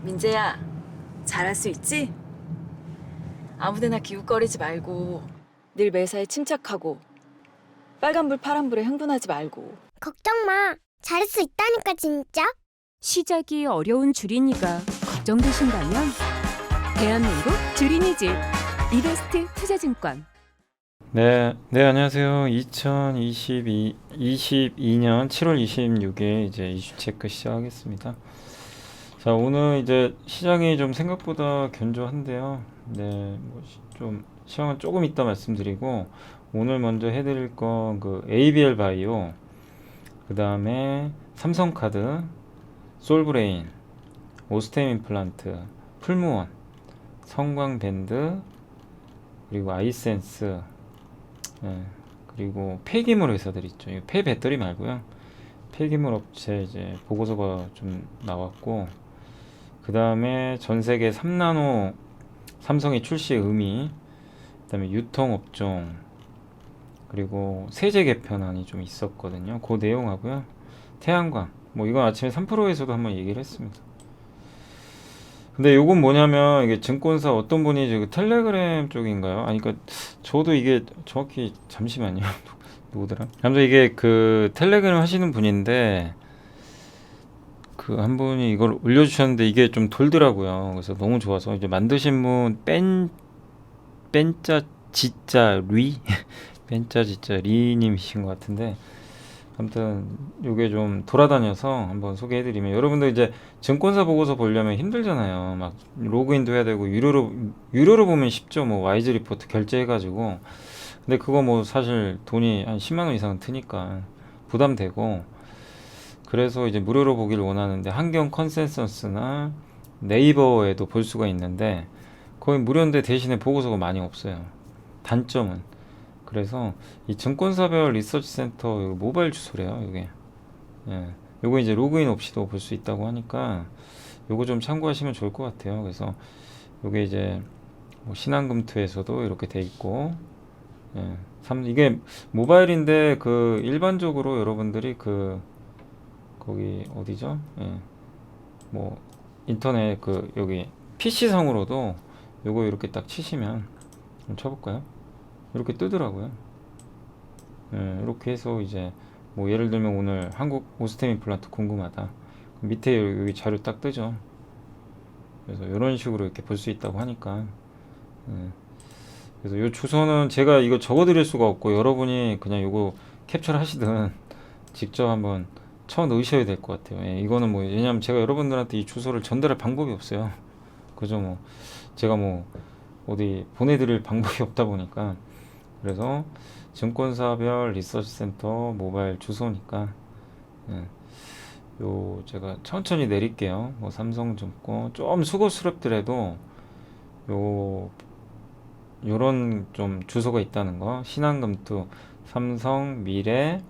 민재야, 잘할 수 있지? 아무데나 기웃거리지 말고 늘 매사에 침착하고 빨간불 파란불에 흥분하지 말고. 걱정 마. 잘할 수 있다니까 진짜. 시작이 어려운 주린이가 걱정되신다면 대한민국 주린이집 이베스트 투자증권. 네, 안녕하세요. 2022년 7월 26일 이제 이슈 체크 시작하겠습니다. 자, 오늘 이제 시장이 좀 생각보다 견조한데요. 네, 좀 시황은 조금 이따 말씀드리고, 오늘 먼저 해드릴 건 그 ABL 바이오, 그 다음에 삼성카드, 솔브레인, 오스템 임플란트, 풀무원, 성광밴드, 그리고 아이센스, 그리고 폐기물 회사들 있죠. 이 폐배터리 말고요. 폐기물 업체 이제 보고서가 좀 나왔고, 그 다음에 전 세계 3나노 삼성이 출시 의미, 그 다음에 유통업종, 그리고 세제 개편안이 좀 있었거든요. 그 내용하고요. 태양광, 뭐 이건 아침에 3프로에서도 한번 얘기를 했습니다. 근데 요건 뭐냐면, 이게 증권사 어떤 분이 그 텔레그램 쪽인가요? 아니, 그러니까 저도 이게 정확히, 잠시만요. 누구더라? 아무튼 이게 그 텔레그램 하시는 분인데, 그 한 분이 이걸 올려주셨는데 이게 좀 돌더라고요. 그래서 너무 좋아서 이제 만드신 분 뺀짜 지짜 리 뺀짜 지짜 리님이신 것 같은데, 아무튼 요게 좀 돌아다녀서 한번 소개해드리면, 여러분들 이제 증권사 보고서 보려면 힘들잖아요. 막 로그인도 해야 되고, 유료로 보면 쉽죠. 뭐 와이즈 리포트 결제해가지고. 근데 그거 뭐 사실 돈이 한 10만 원 이상은 드니까 부담되고, 그래서 이제 무료로 보기를 원하는데, 환경 컨센서스나 네이버에도 볼 수가 있는데 거의 무료인데 대신에 보고서가 많이 없어요. 단점은. 그래서 이 증권사별 리서치 센터 모바일 주소래요. 이게. 예. 요거 이제 로그인 없이도 볼 수 있다고 하니까 요거 좀 참고하시면 좋을 것 같아요. 그래서 요게 이제 뭐 신한금투에서도 이렇게 돼 있고, 예. 이게 모바일인데 그 일반적으로 여러분들이 그 거기 어디죠? 예. 뭐 인터넷 그 여기 PC상으로도 요거 이렇게 딱 치시면, 좀 쳐볼까요? 이렇게 뜨더라고요. 예, 이렇게 해서 이제 뭐 예를 들면 오늘 한국 오스템 임플란트 궁금하다. 그럼 밑에 여기 자료 딱 뜨죠. 그래서 이런 식으로 이렇게 볼 수 있다고 하니까. 예. 그래서 요 주소는 제가 이거 적어드릴 수가 없고, 여러분이 그냥 요거 캡처를 하시든 직접 한번 쳐 넣으셔야 될 것 같아요. 예, 이거는 뭐 왜냐면 제가 여러분들한테 이 주소를 전달할 방법이 없어요. 그죠? 뭐 제가 뭐 어디 보내드릴 방법이 없다 보니까. 그래서 증권사별 리서치 센터 모바일 주소니까, 예, 요 제가 천천히 내릴게요. 뭐 삼성증권 좀 수고스럽더라도 요런 좀 주소가 있다는 거, 신한금투, 삼성, 미래,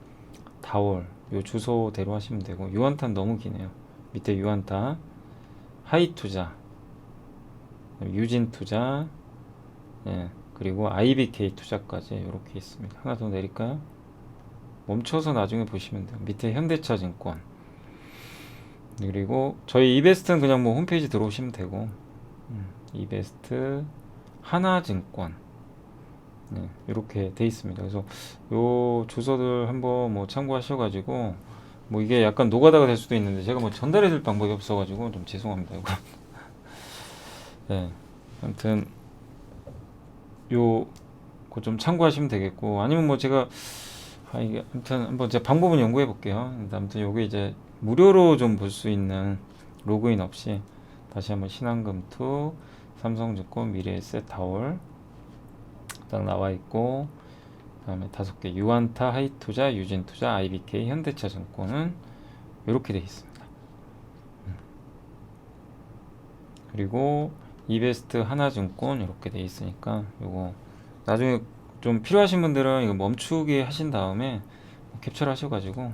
다올, 요 주소대로 하시면 되고, 유한탄 너무 기네요. 밑에 유한타, 하이투자, 유진투자, 예, 그리고 IBK 투자까지 이렇게 있습니다. 하나 더 내릴까요? 멈춰서 나중에 보시면 돼요. 밑에 현대차증권, 그리고 저희 이베스트는 그냥 뭐 홈페이지 들어오시면 되고, 이베스트, 하나증권, 네, 이렇게 돼 있습니다. 그래서 요 주소들 한번 뭐 참고하셔가지고, 뭐 이게 약간 노가다가 될 수도 있는데 제가 뭐 전달해줄 방법이 없어가지고 좀 죄송합니다. 이거. 네, 아무튼 요거 좀 참고하시면 되겠고, 아니면 뭐 제가 이게 아무튼 한번 제가 방법은 연구해 볼게요. 아무튼 요게 이제 무료로 좀 볼 수 있는, 로그인 없이 다시 한번 신한금투, 삼성증권, 미래에셋, 다올 딱 나와 있고, 그다음에 5개 유한타, 하이투자, 유진투자, IBK, 현대차증권은 이렇게 되어 있습니다. 그리고 이베스트, 하나증권 이렇게 되어 있으니까 요거 나중에 좀 필요하신 분들은 이거 멈추기 하신 다음에 캡처를 하셔가지고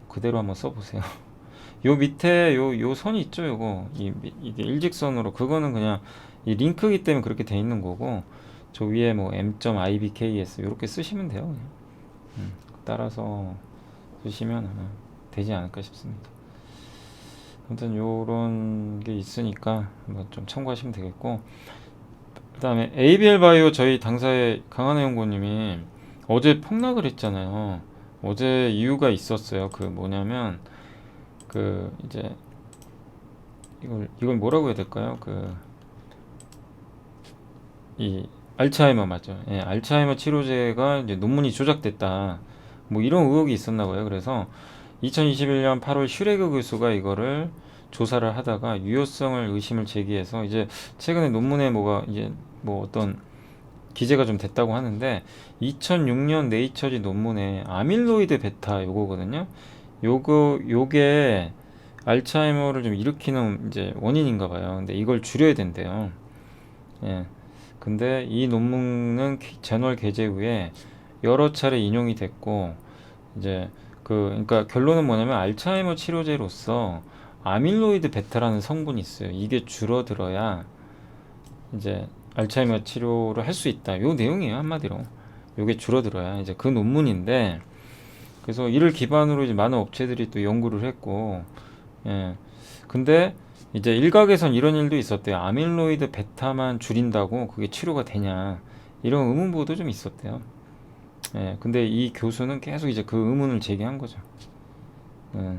그대로 한번 써보세요. 요 밑에 요 선이 있죠. 요거 이게 일직선으로, 그거는 그냥 이 링크이기 때문에 그렇게 돼 있는 거고, 저 위에 뭐 m.ibks 이렇게 쓰시면 돼요. 그냥. 따라서 쓰시면 아마 되지 않을까 싶습니다. 아무튼 요런 게 있으니까 한번 좀 참고하시면 되겠고, 그다음에 ABL 바이오 저희 당사의 강한혜 연구원님이 어제 폭락을 했잖아요. 어제 이유가 있었어요. 그 뭐냐면 그 이제 이걸 뭐라고 해야 될까요? 그 이 알츠하이머 맞죠? 예, 알츠하이머 치료제가 이제 논문이 조작됐다. 뭐 이런 의혹이 있었나 봐요. 그래서 2021년 8월 슈레그 교수가 이거를 조사를 하다가 유효성을 의심을 제기해서 이제 최근에 논문에 뭐가 이제 뭐 어떤 기재가 좀 됐다고 하는데, 2006년 네이처지 논문에 아밀로이드 베타 요거거든요. 요게 알츠하이머를 좀 일으키는 이제 원인인가 봐요. 근데 이걸 줄여야 된대요. 예. 근데 이 논문은 저널 게재 후에 여러 차례 인용이 됐고, 이제 그러니까 결론은 뭐냐면 알츠하이머 치료제로서 아밀로이드 베타라는 성분이 있어요. 이게 줄어들어야 이제 알츠하이머 치료를 할 수 있다. 요 내용이에요, 한마디로. 요게 줄어들어야 이제 그 논문인데, 그래서 이를 기반으로 이제 많은 업체들이 또 연구를 했고, 예. 근데 이제 일각에선 이런 일도 있었대요. 아밀로이드 베타만 줄인다고 그게 치료가 되냐, 이런 의문보도 좀 있었대요. 예. 근데 이 교수는 계속 이제 그 의문을 제기한 거죠. 예.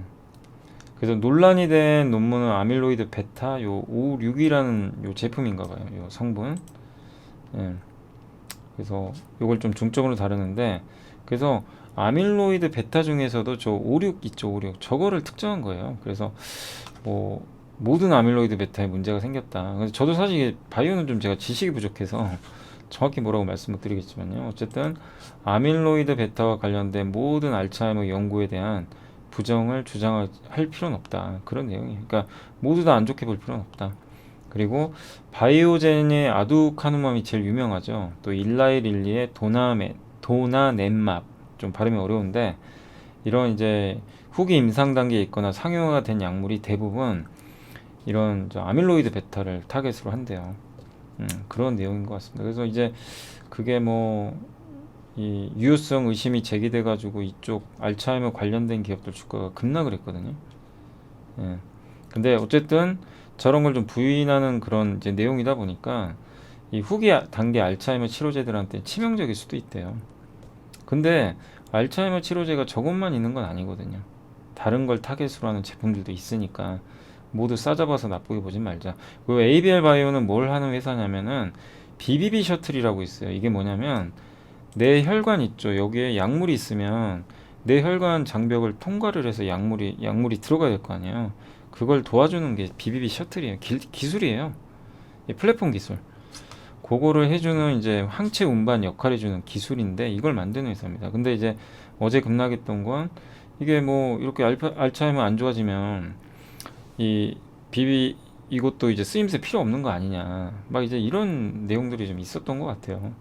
그래서 논란이 된 논문은 아밀로이드 베타 요 556이라는 요 제품인가 봐요. 요 성분. 예. 그래서 요걸 좀 중점으로 다루는데, 그래서 아밀로이드 베타 중에서도 저 56 있죠, 56. 저거를 특정한 거예요. 그래서 뭐 모든 아밀로이드 베타에 문제가 생겼다. 그래서 저도 사실 이게 바이오는 좀 제가 지식이 부족해서 정확히 뭐라고 말씀 못 드리겠지만요. 어쨌든 아밀로이드 베타와 관련된 모든 알츠하이머 연구에 대한 부정을 주장할 필요는 없다. 그런 내용이에요. 그러니까 모두 다 안 좋게 볼 필요는 없다. 그리고 바이오젠의 아두카누맘이 제일 유명하죠. 또 일라이릴리의 도나넷맙, 좀 발음이 어려운데, 이런 이제 후기 임상 단계에 있거나 상용화가 된 약물이 대부분 이런 저 아밀로이드 베타를 타겟으로 한대요. 그런 내용인 것 같습니다. 그래서 이제 그게 뭐 이 유효성 의심이 제기돼 가지고 이쪽 알츠하이머 관련된 기업들 주가가 급락을 했거든요. 예. 근데 어쨌든 저런 걸 좀 부인하는 그런 이제 내용이다 보니까 이 후기 단계 알츠하이머 치료제들한테 치명적일 수도 있대요. 근데 알츠하이머 치료제가 저것만 있는 건 아니거든요. 다른 걸 타겟으로 하는 제품들도 있으니까 모두 싸잡아서 나쁘게 보지 말자. 그리고 ABL 바이오는 뭘 하는 회사냐면은 BBB 셔틀이라고 있어요. 이게 뭐냐면 내 혈관 있죠. 여기에 약물이 있으면 내 혈관 장벽을 통과를 해서 약물이 들어가야 될 거 아니에요. 그걸 도와주는 게 BBB 셔틀이에요. 기술이에요. 플랫폼 기술. 그거를 해주는 이제 항체 운반 역할을 해주는 기술인데, 이걸 만드는 회사입니다. 근데 이제 어제 급락했던 건 이게 뭐 이렇게 알츠하이머 안 좋아지면 이것도 이제 쓰임새 필요 없는 거 아니냐, 막 이제 이런 내용들이 좀 있었던 것 같아요.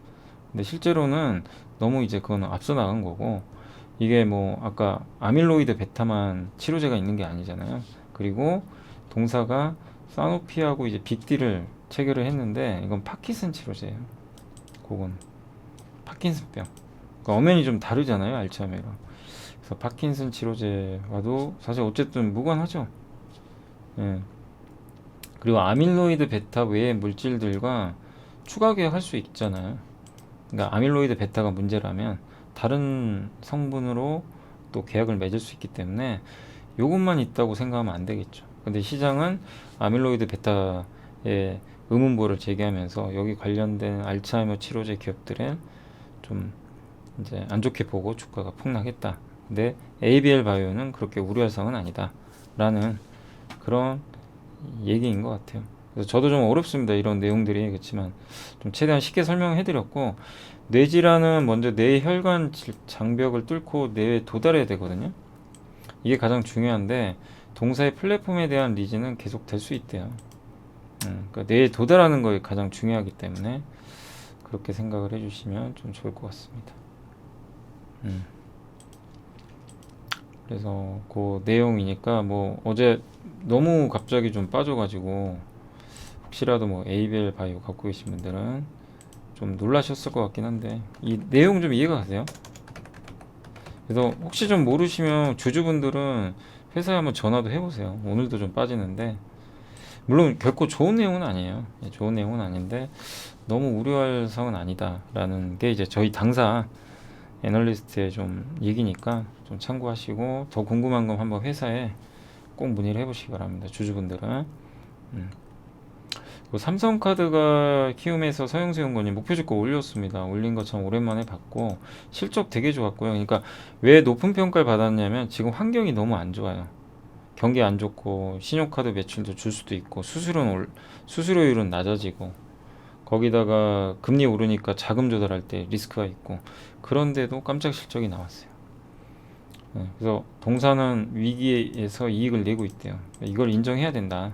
근데 실제로는 너무 이제 그건 앞서 나간 거고, 이게 뭐 아까 아밀로이드 베타만 치료제가 있는 게 아니잖아요. 그리고 동사가 사노피하고 이제 빅딜을 체결을 했는데, 이건 파킨슨 치료제예요. 그건 파킨슨병. 그러니까 엄연히 좀 다르잖아요, 알츠하이머랑. 그래서 파킨슨 치료제와도 사실 어쨌든 무관하죠. 예. 그리고 아밀로이드 베타 외의 물질들과 추가 계약할 수 있잖아요. 그러니까 아밀로이드 베타가 문제라면 다른 성분으로 또 계약을 맺을 수 있기 때문에 이것만 있다고 생각하면 안 되겠죠. 근데 시장은 아밀로이드 베타의 의문보를 제기하면서 여기 관련된 알츠하이머 치료제 기업들은 좀 이제 안 좋게 보고 주가가 폭락했다. 근데 ABL 바이오는 그렇게 우려할 상은 아니다. 라는 그런 얘기인 것 같아요. 그래서 저도 좀 어렵습니다, 이런 내용들이. 그렇지만 좀 최대한 쉽게 설명해 드렸고, 뇌질환은 먼저 뇌 혈관 장벽을 뚫고 뇌에 도달해야 되거든요. 이게 가장 중요한데, 동사의 플랫폼에 대한 니즈는 계속 될 수 있대요. 그러니까 뇌에 도달하는 거에 가장 중요하기 때문에 그렇게 생각을 해주시면 좀 좋을 것 같습니다. 그래서 그 내용이니까 뭐 어제 너무 갑자기 좀 빠져가지고 혹시라도 뭐 ABL 바이오 갖고 계신 분들은 좀 놀라셨을 것 같긴 한데, 이 내용 좀 이해가 가세요? 그래서 혹시 좀 모르시면 주주분들은 회사에 한번 전화도 해보세요. 오늘도 좀 빠지는데 물론 결코 좋은 내용은 아니에요. 예, 좋은 내용은 아닌데 너무 우려할 사항은 아니다라는 게 이제 저희 당사 애널리스트의 좀 얘기니까 좀 참고하시고 더 궁금한 건 한번 회사에 꼭 문의를 해보시기 바랍니다. 주주분들은. 그리고 삼성카드가 키움에서 서영수 연구원이 목표주가 올렸습니다. 올린 거 참 오랜만에 봤고 실적 되게 좋았고요. 그러니까 왜 높은 평가를 받았냐면 지금 환경이 너무 안 좋아요. 경기 안 좋고 신용카드 매출도 줄 수도 있고 수수료율은 낮아지고 거기다가 금리 오르니까 자금 조달할 때 리스크가 있고 그런데도 깜짝 실적이 나왔어요. 그래서 동사는 위기에서 이익을 내고 있대요. 이걸 인정해야 된다.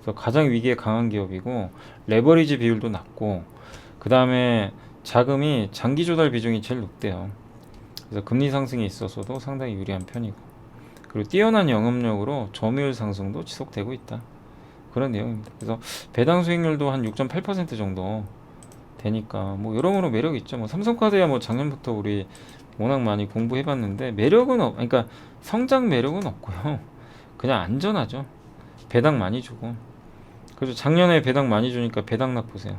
그래서 가장 위기에 강한 기업이고 레버리지 비율도 낮고 그 다음에 자금이 장기 조달 비중이 제일 높대요. 그래서 금리 상승에 있어서도 상당히 유리한 편이고 그리고 뛰어난 영업력으로 점유율 상승도 지속되고 있다. 그런 내용입니다. 그래서 배당 수익률도 한 6.8% 정도 되니까 뭐 여러모로 매력이 있죠. 뭐 삼성카드야 뭐 작년부터 우리 워낙 많이 공부해봤는데 그러니까 성장 매력은 없고요. 그냥 안전하죠. 배당 많이 주고. 그래서 작년에 배당 많이 주니까 배당락 보세요.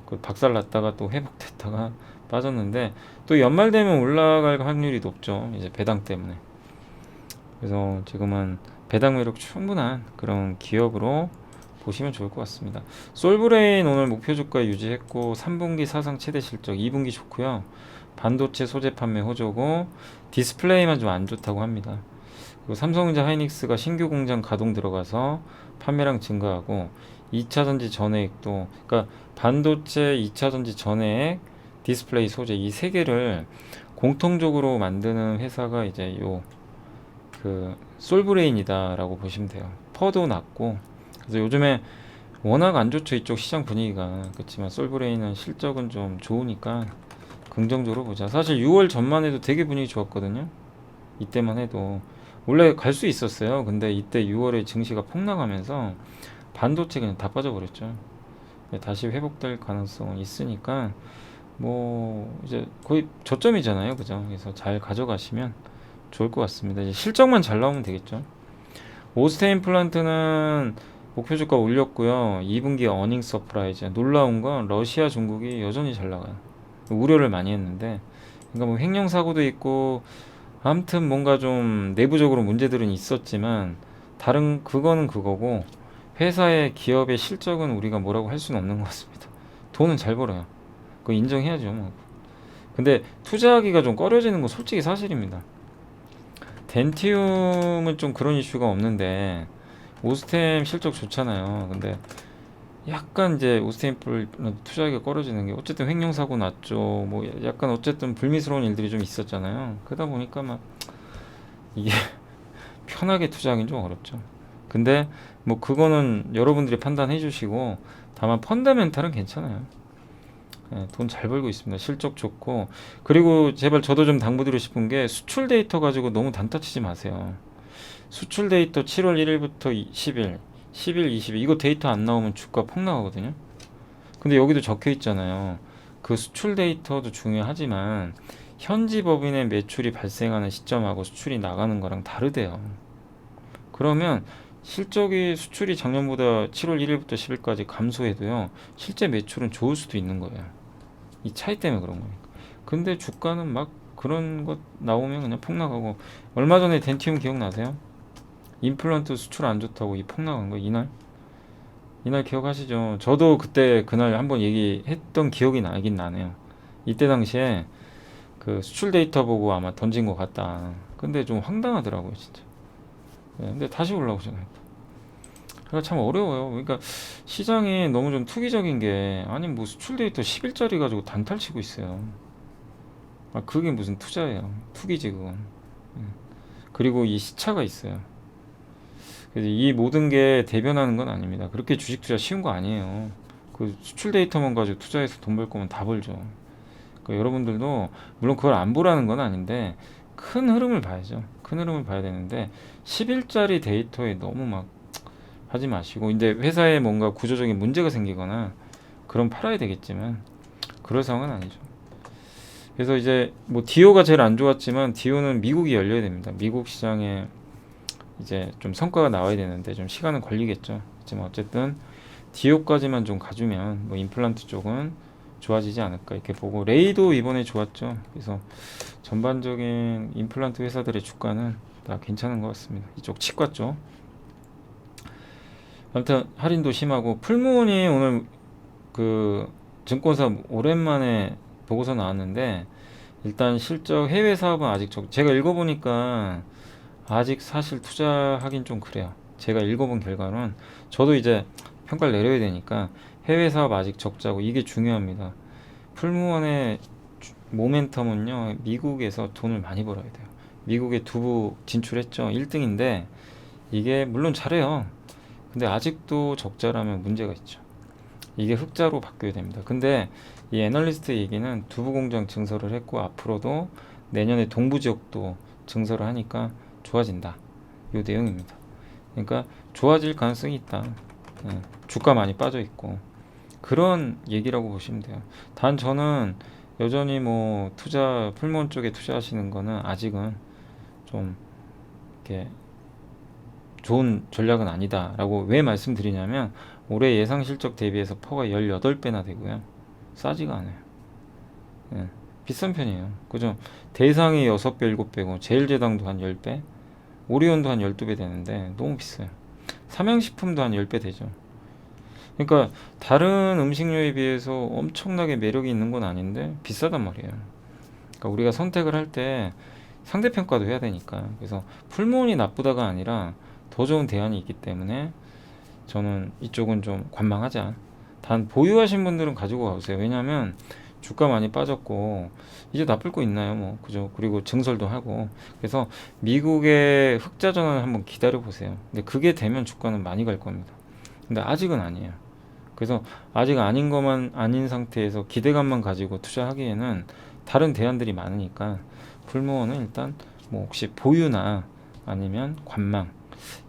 그 박살 났다가 또 회복됐다가 빠졌는데 또 연말 되면 올라갈 확률이 높죠. 이제 배당 때문에. 그래서 지금은 배당 매력 충분한 그런 기업으로 보시면 좋을 것 같습니다. 솔브레인 오늘 목표 주가 유지했고 3분기 사상 최대 실적, 2분기 좋고요. 반도체 소재 판매 호조고 디스플레이만 좀 안 좋다고 합니다. 그리고 삼성전자 하이닉스가 신규 공장 가동 들어가서 판매량 증가하고 2차전지 전해액도 그러니까 반도체 2차전지 전해액 디스플레이 소재 이 세 개를 공통적으로 만드는 회사가 이제 그 솔브레인이다라고 보시면 돼요. 퍼도 낮고 그래서 요즘에 워낙 안 좋죠. 이쪽 시장 분위기가. 그렇지만 솔브레인은 실적은 좀 좋으니까 긍정적으로 보자. 사실 6월 전만 해도 되게 분위기 좋았거든요. 이때만 해도 원래 갈 수 있었어요. 근데 이때 6월에 증시가 폭락하면서 반도체 그냥 다 빠져버렸죠. 다시 회복될 가능성은 있으니까 뭐 이제 거의 저점이잖아요. 그죠? 그래서 잘 가져가시면 좋을 것 같습니다. 이제 실적만 잘 나오면 되겠죠. 오스테인 플란트는 목표 주가 올렸고요. 2분기 어닝 서프라이즈. 놀라운 건 러시아, 중국이 여전히 잘 나가요. 우려를 많이 했는데 그러니까 뭐 횡령 사고도 있고 아무튼 뭔가 좀 내부적으로 문제들은 있었지만 그거는 그거고 회사의 기업의 실적은 우리가 뭐라고 할 수는 없는 것 같습니다. 돈은 잘 벌어요. 그거 인정해야죠. 뭐. 근데 투자하기가 좀 꺼려지는 건 솔직히 사실입니다. 덴티움은 좀 그런 이슈가 없는데 오스템 실적 좋잖아요. 근데 약간 이제 오스템플 투자하기가 꺼려지는 게 어쨌든 횡령 사고 났죠. 뭐 약간 어쨌든 불미스러운 일들이 좀 있었잖아요. 그러다 보니까 막 이게 편하게 투자하기는 좀 어렵죠. 근데 뭐 그거는 여러분들이 판단해 주시고 다만 펀더멘탈은 괜찮아요. 돈 잘 벌고 있습니다. 실적 좋고 그리고 제발 저도 좀 당부드리고 싶은 게 수출 데이터 가지고 너무 단타 치지 마세요. 수출 데이터 7월 1일부터 10일 10일 20일 이거 데이터 안 나오면 주가 폭락하거든요. 근데 여기도 적혀 있잖아요. 그 수출 데이터도 중요하지만 현지 법인의 매출이 발생하는 시점하고 수출이 나가는 거랑 다르대요. 그러면 수출이 작년보다 7월 1일부터 10일까지 감소해도요. 실제 매출은 좋을 수도 있는 거예요. 이 차이 때문에 그런 거니까. 근데 주가는 막 그런 것 나오면 그냥 폭락하고 얼마 전에 덴티움 기억나세요? 임플란트 수출 안 좋다고 이 폭락한 거 이날 기억하시죠? 저도 그날 한번 얘기했던 기억이 나긴 나네요. 이때 당시에 그 수출 데이터 보고 아마 던진 것 같다. 근데 좀 황당하더라고요, 진짜. 근데 다시 올라오잖아요. 그러니까 참 어려워요. 그러니까 시장이 너무 좀 투기적인 게 아니 뭐 수출 데이터 10일짜리 가지고 단타를 치고 있어요. 그게 무슨 투자예요. 투기지 그건. 그리고 이 시차가 있어요. 그래서 이 모든 게 대변하는 건 아닙니다. 그렇게 주식 투자 쉬운 거 아니에요. 그 수출 데이터만 가지고 투자해서 돈 벌 거면 다 벌죠. 그러니까 여러분들도 물론 그걸 안 보라는 건 아닌데 큰 흐름을 봐야죠. 큰 흐름을 봐야 되는데 10일짜리 데이터에 너무 막 하지 마시고 이제 회사에 뭔가 구조적인 문제가 생기거나 그럼 팔아야 되겠지만 그럴 상황은 아니죠. 그래서 이제 뭐 디오가 제일 안 좋았지만 디오는 미국이 열려야 됩니다. 미국 시장에 이제 좀 성과가 나와야 되는데 좀 시간은 걸리겠죠. 하지만 어쨌든 디오까지만 좀 가주면 뭐 임플란트 쪽은 좋아지지 않을까 이렇게 보고, 레이도 이번에 좋았죠. 그래서 전반적인 임플란트 회사들의 주가는 다 괜찮은 것 같습니다. 이쪽 치과 쪽. 아무튼 할인도 심하고, 풀무원이 오늘 그 증권사 오랜만에 보고서 나왔는데, 일단 실적 해외 사업은 아직 제가 읽어보니까 아직 사실 투자하긴 좀 그래요. 제가 읽어본 결과는, 저도 이제 평가를 내려야 되니까 해외 사업 아직 적자고, 이게 중요합니다. 풀무원의 모멘텀은요, 미국에서 돈을 많이 벌어야 돼요. 미국에 두부 진출했죠. 1등인데 이게 물론 잘해요. 근데 아직도 적자라면 문제가 있죠. 이게 흑자로 바뀌어야 됩니다. 근데 이 애널리스트 얘기는 두부 공장 증설을 했고 앞으로도 내년에 동부 지역도 증설을 하니까 좋아진다. 요 내용입니다. 그러니까 좋아질 가능성이 있다. 예, 주가 많이 빠져 있고 그런 얘기라고 보시면 돼요. 단 저는 여전히 뭐 풀무원 쪽에 투자하시는 거는 아직은 좀 이렇게 좋은 전략은 아니다라고 왜 말씀드리냐면, 올해 예상 실적 대비해서 퍼가 18배나 되고요. 싸지가 않아요. 예, 비싼 편이에요. 그죠? 대상이 6배, 7배고 제일제당도 한 10배, 오리온도 한 12배 되는데 너무 비싸요. 삼양식품도 한 10배 되죠. 그러니까 다른 음식료에 비해서 엄청나게 매력이 있는 건 아닌데 비싸단 말이에요. 그러니까 우리가 선택을 할 때 상대평가도 해야 되니까. 그래서 풀무원이 나쁘다가 아니라 더 좋은 대안이 있기 때문에 저는 이쪽은 좀 관망하자. 단 보유하신 분들은 가지고 가보세요. 왜냐하면 주가 많이 빠졌고 이제 나쁠 거 있나요? 뭐 그죠? 그리고 증설도 하고. 그래서 미국의 흑자 전환을 한번 기다려 보세요. 근데 그게 되면 주가는 많이 갈 겁니다. 근데 아직은 아니에요. 그래서 아직 아닌 것만 아닌 상태에서 기대감만 가지고 투자하기에는 다른 대안들이 많으니까 풀무원은 일단 뭐 혹시 보유나 아니면 관망,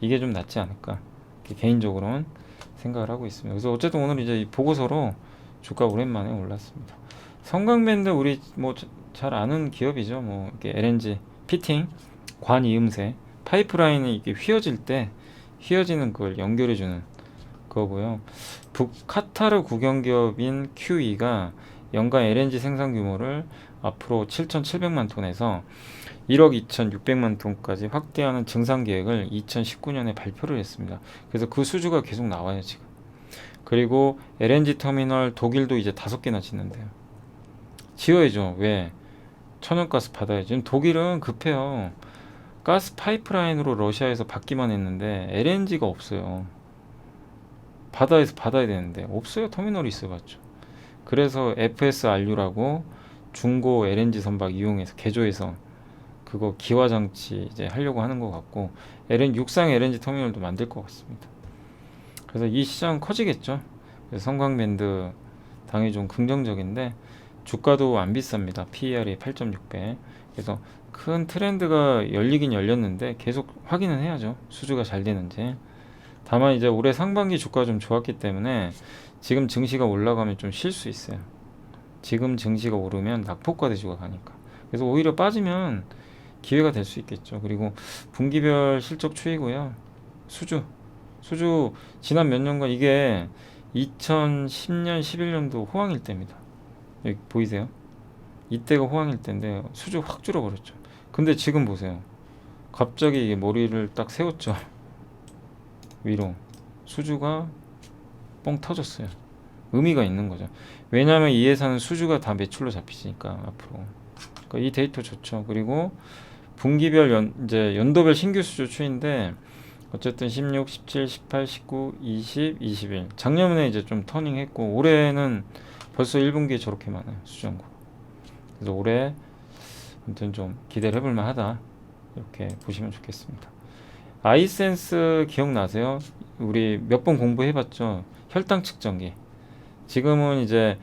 이게 좀 낫지 않을까 개인적으로는 생각을 하고 있습니다. 그래서 어쨌든 오늘 이제 이 보고서로 주가 오랜만에 올랐습니다. 성광밴드 우리 뭐 잘 아는 기업이죠. 뭐 이렇게 LNG 피팅, 관 이음새, 파이프라인이 이렇게 휘어질 때 휘어지는 그걸 연결해주는 거고요. 북카타르 국영기업인 QE가 연간 LNG 생산 규모를 앞으로 7,700만 톤에서 1억 2,600만 톤까지 확대하는 증산 계획을 2019년에 발표를 했습니다. 그래서 그 수주가 계속 나와요 지금. 그리고 LNG 터미널 독일도 이제 5개나 짓는데요. 지어야죠. 왜? 천연가스 받아야죠. 지금 독일은 급해요. 가스 파이프라인으로 러시아에서 받기만 했는데 LNG가 없어요. 바다에서 받아야 되는데 없어요. 터미널이 있어봤죠. 그래서 FSRU라고 중고 LNG 선박 이용해서 개조해서 그거 기화 장치 이제 하려고 하는 것 같고, 육상 LNG 터미널도 만들 것 같습니다. 그래서 이 시장 커지겠죠. 그래서 성광밴드 당연히 좀 긍정적인데 주가도 안 비쌉니다. PER이 8.6배. 그래서 큰 트렌드가 열리긴 열렸는데 계속 확인은 해야죠. 수주가 잘 되는지. 다만 이제 올해 상반기 주가가 좀 좋았기 때문에 지금 증시가 올라가면 좀 쉴 수 있어요. 지금 증시가 오르면 낙폭과 대주가 가니까. 그래서 오히려 빠지면 기회가 될 수 있겠죠. 그리고 분기별 실적 추이고요. 수주 지난 몇 년간 이게 2010년 11년도 호황일 때입니다. 여기 보이세요? 이때가 호황일 때인데 수주 확 줄어버렸죠. 근데 지금 보세요. 갑자기 이게 머리를 딱 세웠죠. 위로 수주가 뻥 터졌어요. 의미가 있는 거죠. 왜냐하면 이 회사는 수주가 다 매출로 잡히니까 앞으로. 그러니까 이 데이터 좋죠. 그리고 분기별 이제 연도별 신규 수주 추인데 어쨌든 16, 17, 18, 19, 20, 21. 작년에 이제 좀 터닝했고 올해는 벌써 1분기에 저렇게 많아요. 수주연구. 그래서 올해 아무튼 좀 기대를 해볼 만하다. 이렇게 보시면 좋겠습니다. 아이센스 기억나세요? 우리 몇 번 공부해봤죠. 혈당 측정기. 지금은 이제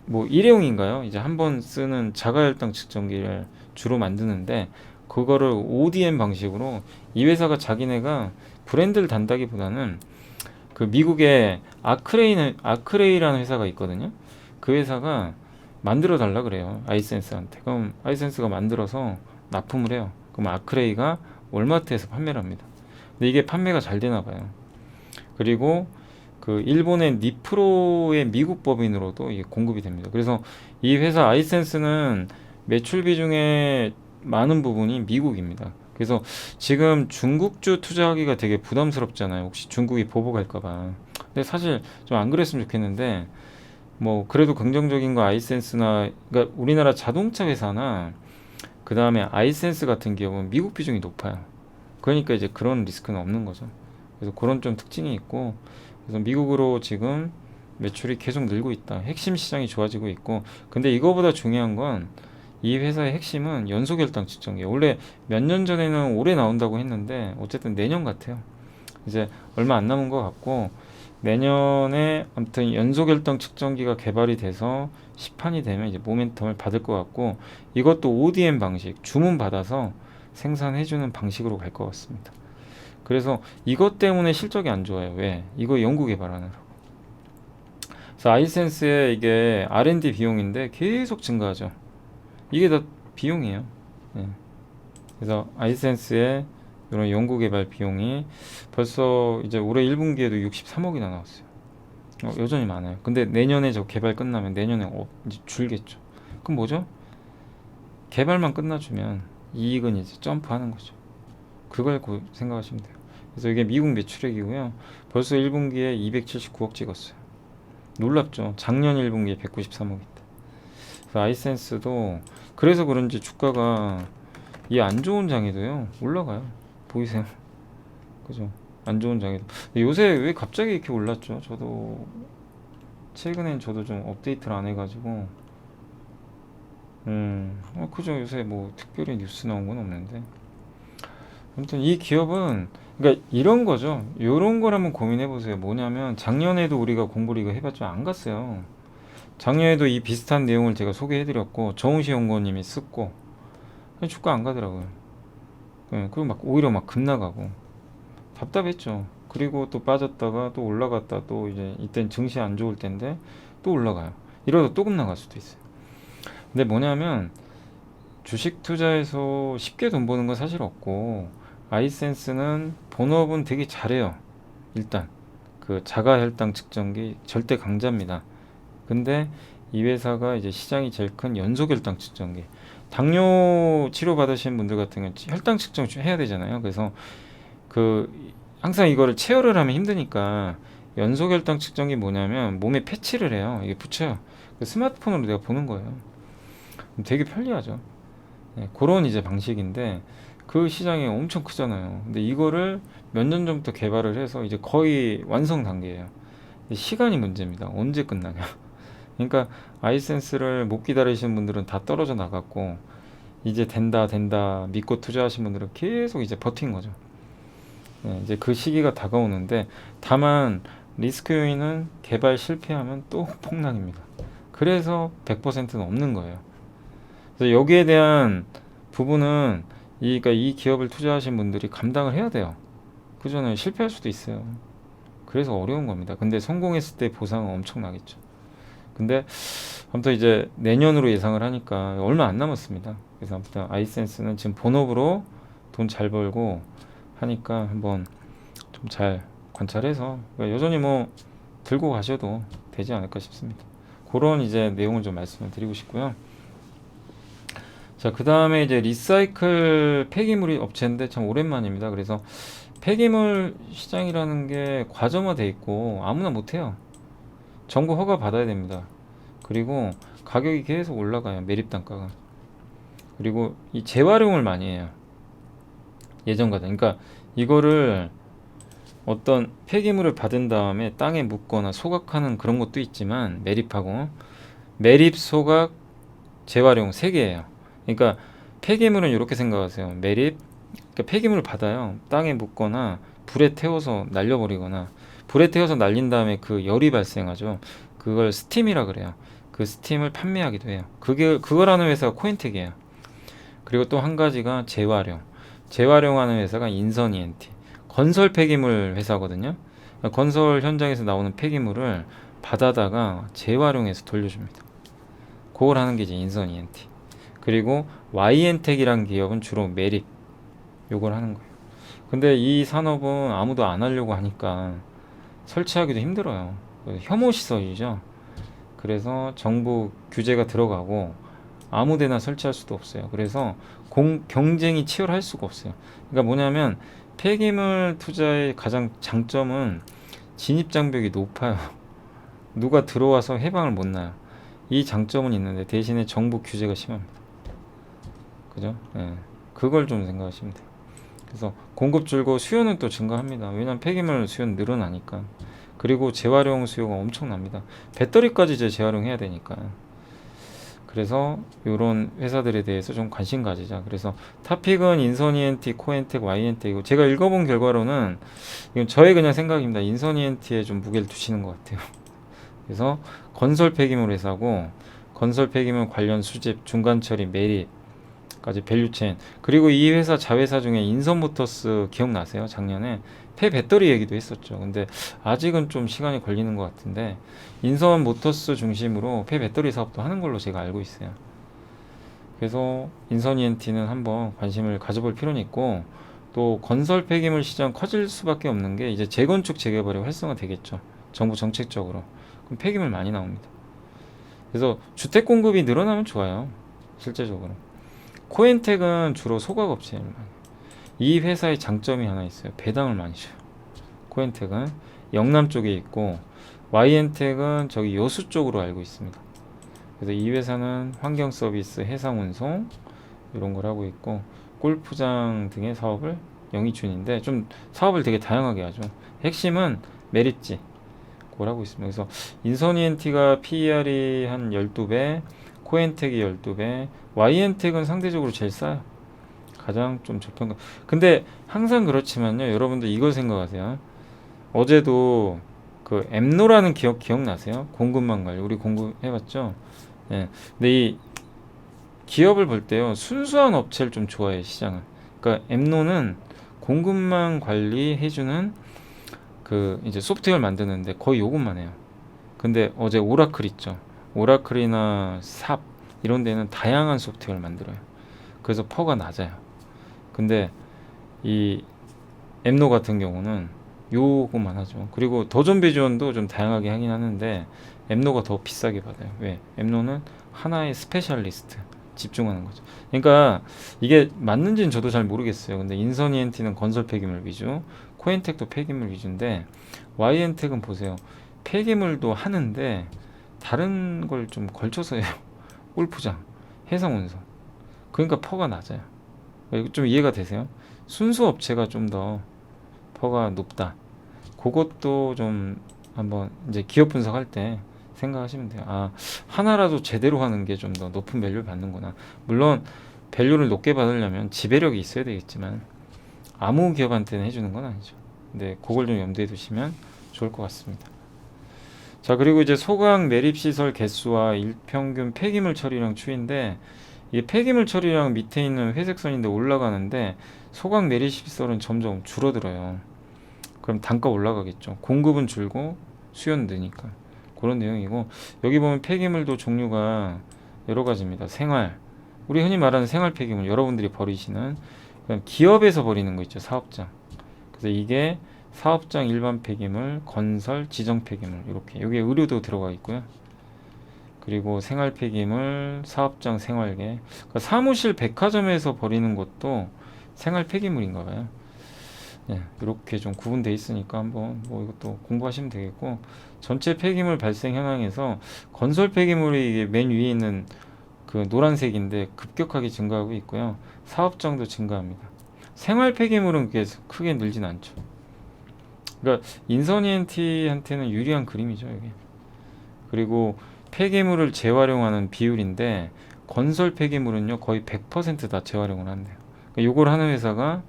뭐 일회용인가요? 이제 한 번 쓰는 자가혈당 측정기를 주로 만드는데 그거를 ODM 방식으로 이 회사가 자기네가 브랜드를 단다기보다는 그 미국의 아크레이라는 회사가 있거든요. 그 회사가 만들어 달라 그래요. 아이센스한테. 그럼 아이센스가 만들어서 납품을 해요. 그럼 아크레이가 월마트에서 판매를 합니다. 근데 이게 판매가 잘 되나 봐요. 그리고 그 일본의 니프로의 미국 법인으로도 이게 공급이 됩니다. 그래서 이 회사 아이센스는 매출 비중의 많은 부분이 미국입니다. 그래서 지금 중국주 투자하기가 되게 부담스럽잖아요. 혹시 중국이 보복할까 봐. 근데 사실 좀 안 그랬으면 좋겠는데 뭐 그래도 긍정적인 거 아이센스나 그러니까 우리나라 자동차 회사나 그 다음에 아이센스 같은 기업은 미국 비중이 높아요. 그러니까 이제 그런 리스크는 없는 거죠. 그래서 그런 좀 특징이 있고 그래서 미국으로 지금 매출이 계속 늘고 있다. 핵심 시장이 좋아지고 있고 근데 이거보다 중요한 건 이 회사의 핵심은 연소결당 측정기예요. 원래 몇 년 전에는 올해 나온다고 했는데 어쨌든 내년 같아요. 이제 얼마 안 남은 것 같고 내년에 아무튼 연소결당 측정기가 개발이 돼서 시판이 되면 이제 모멘텀을 받을 것 같고 이것도 ODM 방식 주문 받아서 생산해주는 방식으로 갈 것 같습니다. 그래서 이것 때문에 실적이 안 좋아요. 왜? 이거 연구 개발하느라고. 그래서 아이센스의 이게 R&D 비용인데 계속 증가하죠. 이게 다 비용이에요. 네. 그래서 아이센스의 이런 연구 개발 비용이 벌써 이제 올해 1분기에도 63억이나 나왔어요. 여전히 많아요. 근데 내년에 저 개발 끝나면 내년에 이제 줄겠죠. 그럼 뭐죠? 개발만 끝나주면 이익은 이제 점프하는 거죠. 그걸 생각하시면 돼요. 그래서 이게 미국 매출액이고요. 벌써 1분기에 279억 찍었어요. 놀랍죠. 작년 1분기에 193억인데. 그래서 아이센스도 그래서 그런지 주가가 이 안 좋은 장에도요 올라가요. 보이세요? 그죠? 안 좋은 장에도. 요새 왜 갑자기 이렇게 올랐죠? 저도 최근엔 저도 좀 업데이트를 안 해가지고 그죠? 요새 뭐 특별히 뉴스 나온 건 없는데 아무튼 이 기업은 그러니까 이런 거죠. 요런 걸 한번 고민해 보세요. 뭐냐면 작년에도 우리가 공부를 이거 해봤죠. 안 갔어요. 작년에도 이 비슷한 내용을 제가 소개해드렸고 정우시 연구원님이 쓰고 주가 안 가더라고요. 네, 그리고 막 오히려 막 급나가고 답답했죠. 그리고 또 빠졌다가 또 올라갔다 또 이제 이땐 증시 안 좋을 때인데 또 올라가요. 이러다 또 급나갈 수도 있어요. 근데 뭐냐면 주식 투자에서 쉽게 돈 버는 건 사실 없고 아이센스는 본업은 되게 잘해요. 일단 그 자가 혈당 측정기 절대 강자입니다. 근데 이 회사가 이제 시장이 제일 큰 연소결당 측정기 당뇨 치료 받으시는 분들 같은 경우는 혈당 측정 해야 되잖아요. 그래서 그 항상 이거를 체열을 하면 힘드니까 연소결당 측정기 뭐냐면 몸에 패치를 해요. 이게 붙여요. 그 스마트폰으로 내가 보는 거예요. 되게 편리하죠. 네, 그런 이제 방식인데 그 시장이 엄청 크잖아요. 근데 이거를 몇 년 전부터 개발을 해서 이제 거의 완성 단계예요. 시간이 문제입니다. 언제 끝나냐. 그러니까 아이센스를 못 기다리시는 분들은 다 떨어져 나갔고 이제 된다 믿고 투자하신 분들은 계속 이제 버틴 거죠. 네, 이제 그 시기가 다가오는데 다만 리스크 요인은 개발 실패하면 또 폭락입니다. 그래서 100%는 없는 거예요. 그래서 여기에 대한 부분은 그러니까 이 기업을 투자하신 분들이 감당을 해야 돼요. 그 전에 실패할 수도 있어요. 그래서 어려운 겁니다. 근데 성공했을 때 보상은 엄청나겠죠. 근데 아무튼 이제 내년으로 예상을 하니까 얼마 안 남았습니다. 그래서 아무튼 아이센스는 지금 본업으로 돈 잘 벌고 하니까 한번 좀 잘 관찰해서 그러니까 여전히 뭐 들고 가셔도 되지 않을까 싶습니다. 그런 이제 내용을 좀 말씀을 드리고 싶고요. 자, 그 다음에 이제 리사이클 폐기물 업체인데 참 오랜만입니다. 그래서 폐기물 시장이라는 게 과점화돼 있고 아무나 못해요. 정부 허가 받아야 됩니다. 그리고 가격이 계속 올라가요. 매립 단가가. 그리고 이 재활용을 많이 해요. 예전과는. 그러니까 이거를 어떤 폐기물을 받은 다음에 땅에 묻거나 소각하는 그런 것도 있지만 매립하고 매립, 소각, 재활용 3개예요. 그러니까 폐기물은 이렇게 생각하세요. 매립, 그러니까 폐기물을 받아요. 땅에 묻거나 불에 태워서 날려버리거나 불에 태워서 날린 다음에 그 열이 발생하죠. 그걸 스팀이라 그래요. 그 스팀을 판매하기도 해요. 그걸 하는 회사가 코인텍이에요. 그리고 또 한 가지가 재활용. 재활용하는 회사가 인선이엔티. 건설 폐기물 회사거든요. 그러니까 건설 현장에서 나오는 폐기물을 받아다가 재활용해서 돌려줍니다. 그걸 하는 게 이제 인선 ENT. 그리고 YN텍이라는 기업은 주로 매립 요걸 하는 거예요. 근데 이 산업은 아무도 안 하려고 하니까 설치하기도 힘들어요. 혐오 시설이죠. 그래서 정부 규제가 들어가고 아무 데나 설치할 수도 없어요. 그래서 경쟁이 치열할 수가 없어요. 그러니까 뭐냐면 폐기물 투자의 가장 장점은 진입 장벽이 높아요. 누가 들어와서 해방을 못 나요. 이 장점은 있는데 대신에 정부 규제가 심합니다. 그죠? 예. 그걸 좀 생각하시면 돼요. 그래서 공급 줄고 수요는 또 증가합니다. 왜냐면 폐기물 수요는 늘어나니까. 그리고 재활용 수요가 엄청납니다. 배터리까지 이제 재활용해야 되니까. 그래서 이런 회사들에 대해서 좀 관심 가지자. 그래서 타픽은 인선 ENT, 코엔텍, YN텍이고 제가 읽어본 결과로는 이건 저의 그냥 생각입니다. 인선 ENT에 좀 무게를 두시는 것 같아요. 그래서 건설 폐기물 회사고 건설 폐기물 관련 수집, 중간 처리, 매립까지 밸류체인. 그리고 이 회사 자회사 중에 인선모터스 기억나세요? 작년에 폐배터리 얘기도 했었죠. 근데 아직은 좀 시간이 걸리는 것 같은데 인선모터스 중심으로 폐배터리 사업도 하는 걸로 제가 알고 있어요. 그래서 인선 ENT는 한번 관심을 가져볼 필요는 있고 또 건설 폐기물 시장 커질 수밖에 없는 게 이제 재건축 재개발이 활성화 되겠죠. 정부 정책적으로. 그럼 폐기물 많이 나옵니다. 그래서 주택 공급이 늘어나면 좋아요. 실제적으로. 코엔텍은 주로 소각업체를 많이 해요. 이 회사의 장점이 하나 있어요. 배당을 많이 줘요. 코엔텍은 영남 쪽에 있고 YN텍은 저기 여수 쪽으로 알고 있습니다. 그래서 이 회사는 환경 서비스, 해상 운송 이런 걸 하고 있고 골프장 등의 사업을 영위준인데 좀 사업을 되게 다양하게 하죠. 핵심은 매립지 그걸 하고 있습니다. 그래서 인선 ENT가 PER이 한 12배, 코엔텍이 12배, YN텍은 상대적으로 제일 싸요. 가장 좀 저평가. 근데 항상 그렇지만요. 여러분들 이걸 생각하세요. 어제도 그 엠노라는 기억나세요? 공급망 관리. 우리 공급해봤죠? 예. 근데 이 기업을 볼 때요. 순수한 업체를 좀 좋아해요. 시장은. 그러니까 엠노는 공급망 관리해주는 그 이제 소프트웨어를 만드는데 거의 요것만 해요. 근데 어제 오라클 있죠. 오라클이나 삽 이런 데는 다양한 소프트웨어를 만들어요. 그래서 퍼가 낮아요. 근데 이 엠노 같은 경우는 요거만 하죠. 그리고 도전 비전도 좀 다양하게 하긴 하는데 엠노가 더 비싸게 받아요. 왜? 엠노는 하나의 스페셜리스트 집중하는 거죠. 그러니까 이게 맞는지는 저도 잘 모르겠어요. 근데 인선 ENT는 건설 폐기물 위주, 코엔텍도 폐기물 위주인데 YN텍은 보세요. 폐기물도 하는데 다른 걸 좀 걸쳐서 해요. 골프장, 해상 운송. 그러니까 퍼가 낮아요. 좀 이해가 되세요? 순수 업체가 좀 더 퍼가 높다. 그것도 좀 한번 이제 기업 분석할 때 생각하시면 돼요. 아, 하나라도 제대로 하는 게 좀 더 높은 밸류를 받는구나. 물론 밸류를 높게 받으려면 지배력이 있어야 되겠지만 아무 기업한테는 해주는 건 아니죠. 근데 그걸 좀 염두에 두시면 좋을 것 같습니다. 자, 그리고 이제 소각 매립시설 개수와 일평균 폐기물 처리량 추이인데 이 폐기물 처리량 밑에 있는 회색선인데 올라가는데 소각 매립시설은 점점 줄어들어요. 그럼 단가 올라가겠죠. 공급은 줄고 수요는 느니까. 그런 내용이고 여기 보면 폐기물도 종류가 여러 가지입니다. 생활, 우리 흔히 말하는 생활 폐기물, 여러분들이 버리시는 그냥 기업에서 버리는 거 있죠. 사업장. 그래서 이게 사업장 일반 폐기물, 건설, 지정 폐기물 이렇게 여기에 의료도 들어가 있고요. 그리고 생활 폐기물, 사업장 생활계, 그러니까 사무실 백화점에서 버리는 것도 생활 폐기물인가 봐요. 예, 이렇게 좀 구분되어 있으니까 한번 뭐 이것도 공부하시면 되겠고 전체 폐기물 발생 현황에서 건설 폐기물이 이게 맨 위에 있는 그 노란색인데 급격하게 증가하고 있고요. 사업장도 증가합니다. 생활 폐기물은 그게 크게 늘진 않죠. 그러니까 인선 ENT한테는 유리한 그림이죠, 이게. 그리고 폐기물을 재활용하는 비율인데 건설 폐기물은요 거의 100% 다 재활용을 한대요. 그러니까 요걸 하는 회사가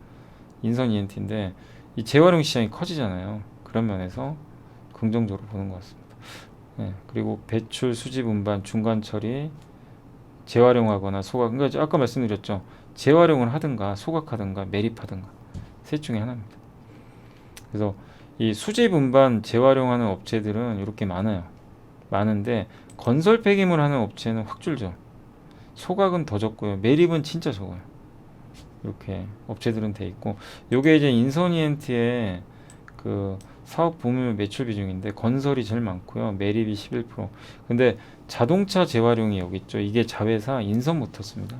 인선 ENT인데 이 재활용 시장이 커지잖아요. 그런 면에서 긍정적으로 보는 것 같습니다. 네, 그리고 배출, 수집, 운반, 중간 처리, 재활용하거나 소각. 그러니까 아까 말씀드렸죠. 재활용을 하든가 소각하든가 매립하든가 셋 중에 하나입니다. 그래서 이 수집, 운반, 재활용하는 업체들은 이렇게 많아요. 많은데 건설 폐기물 하는 업체는 확 줄죠. 소각은 더 적고요. 매립은 진짜 적어요. 이렇게 업체들은 돼 있고, 요게 이제 인선이엔트의 그 사업 보물 매출 비중인데 건설이 제일 많고요. 매립이 11%. 근데 자동차 재활용이 여기 있죠. 이게 자회사 인선모터스입니다.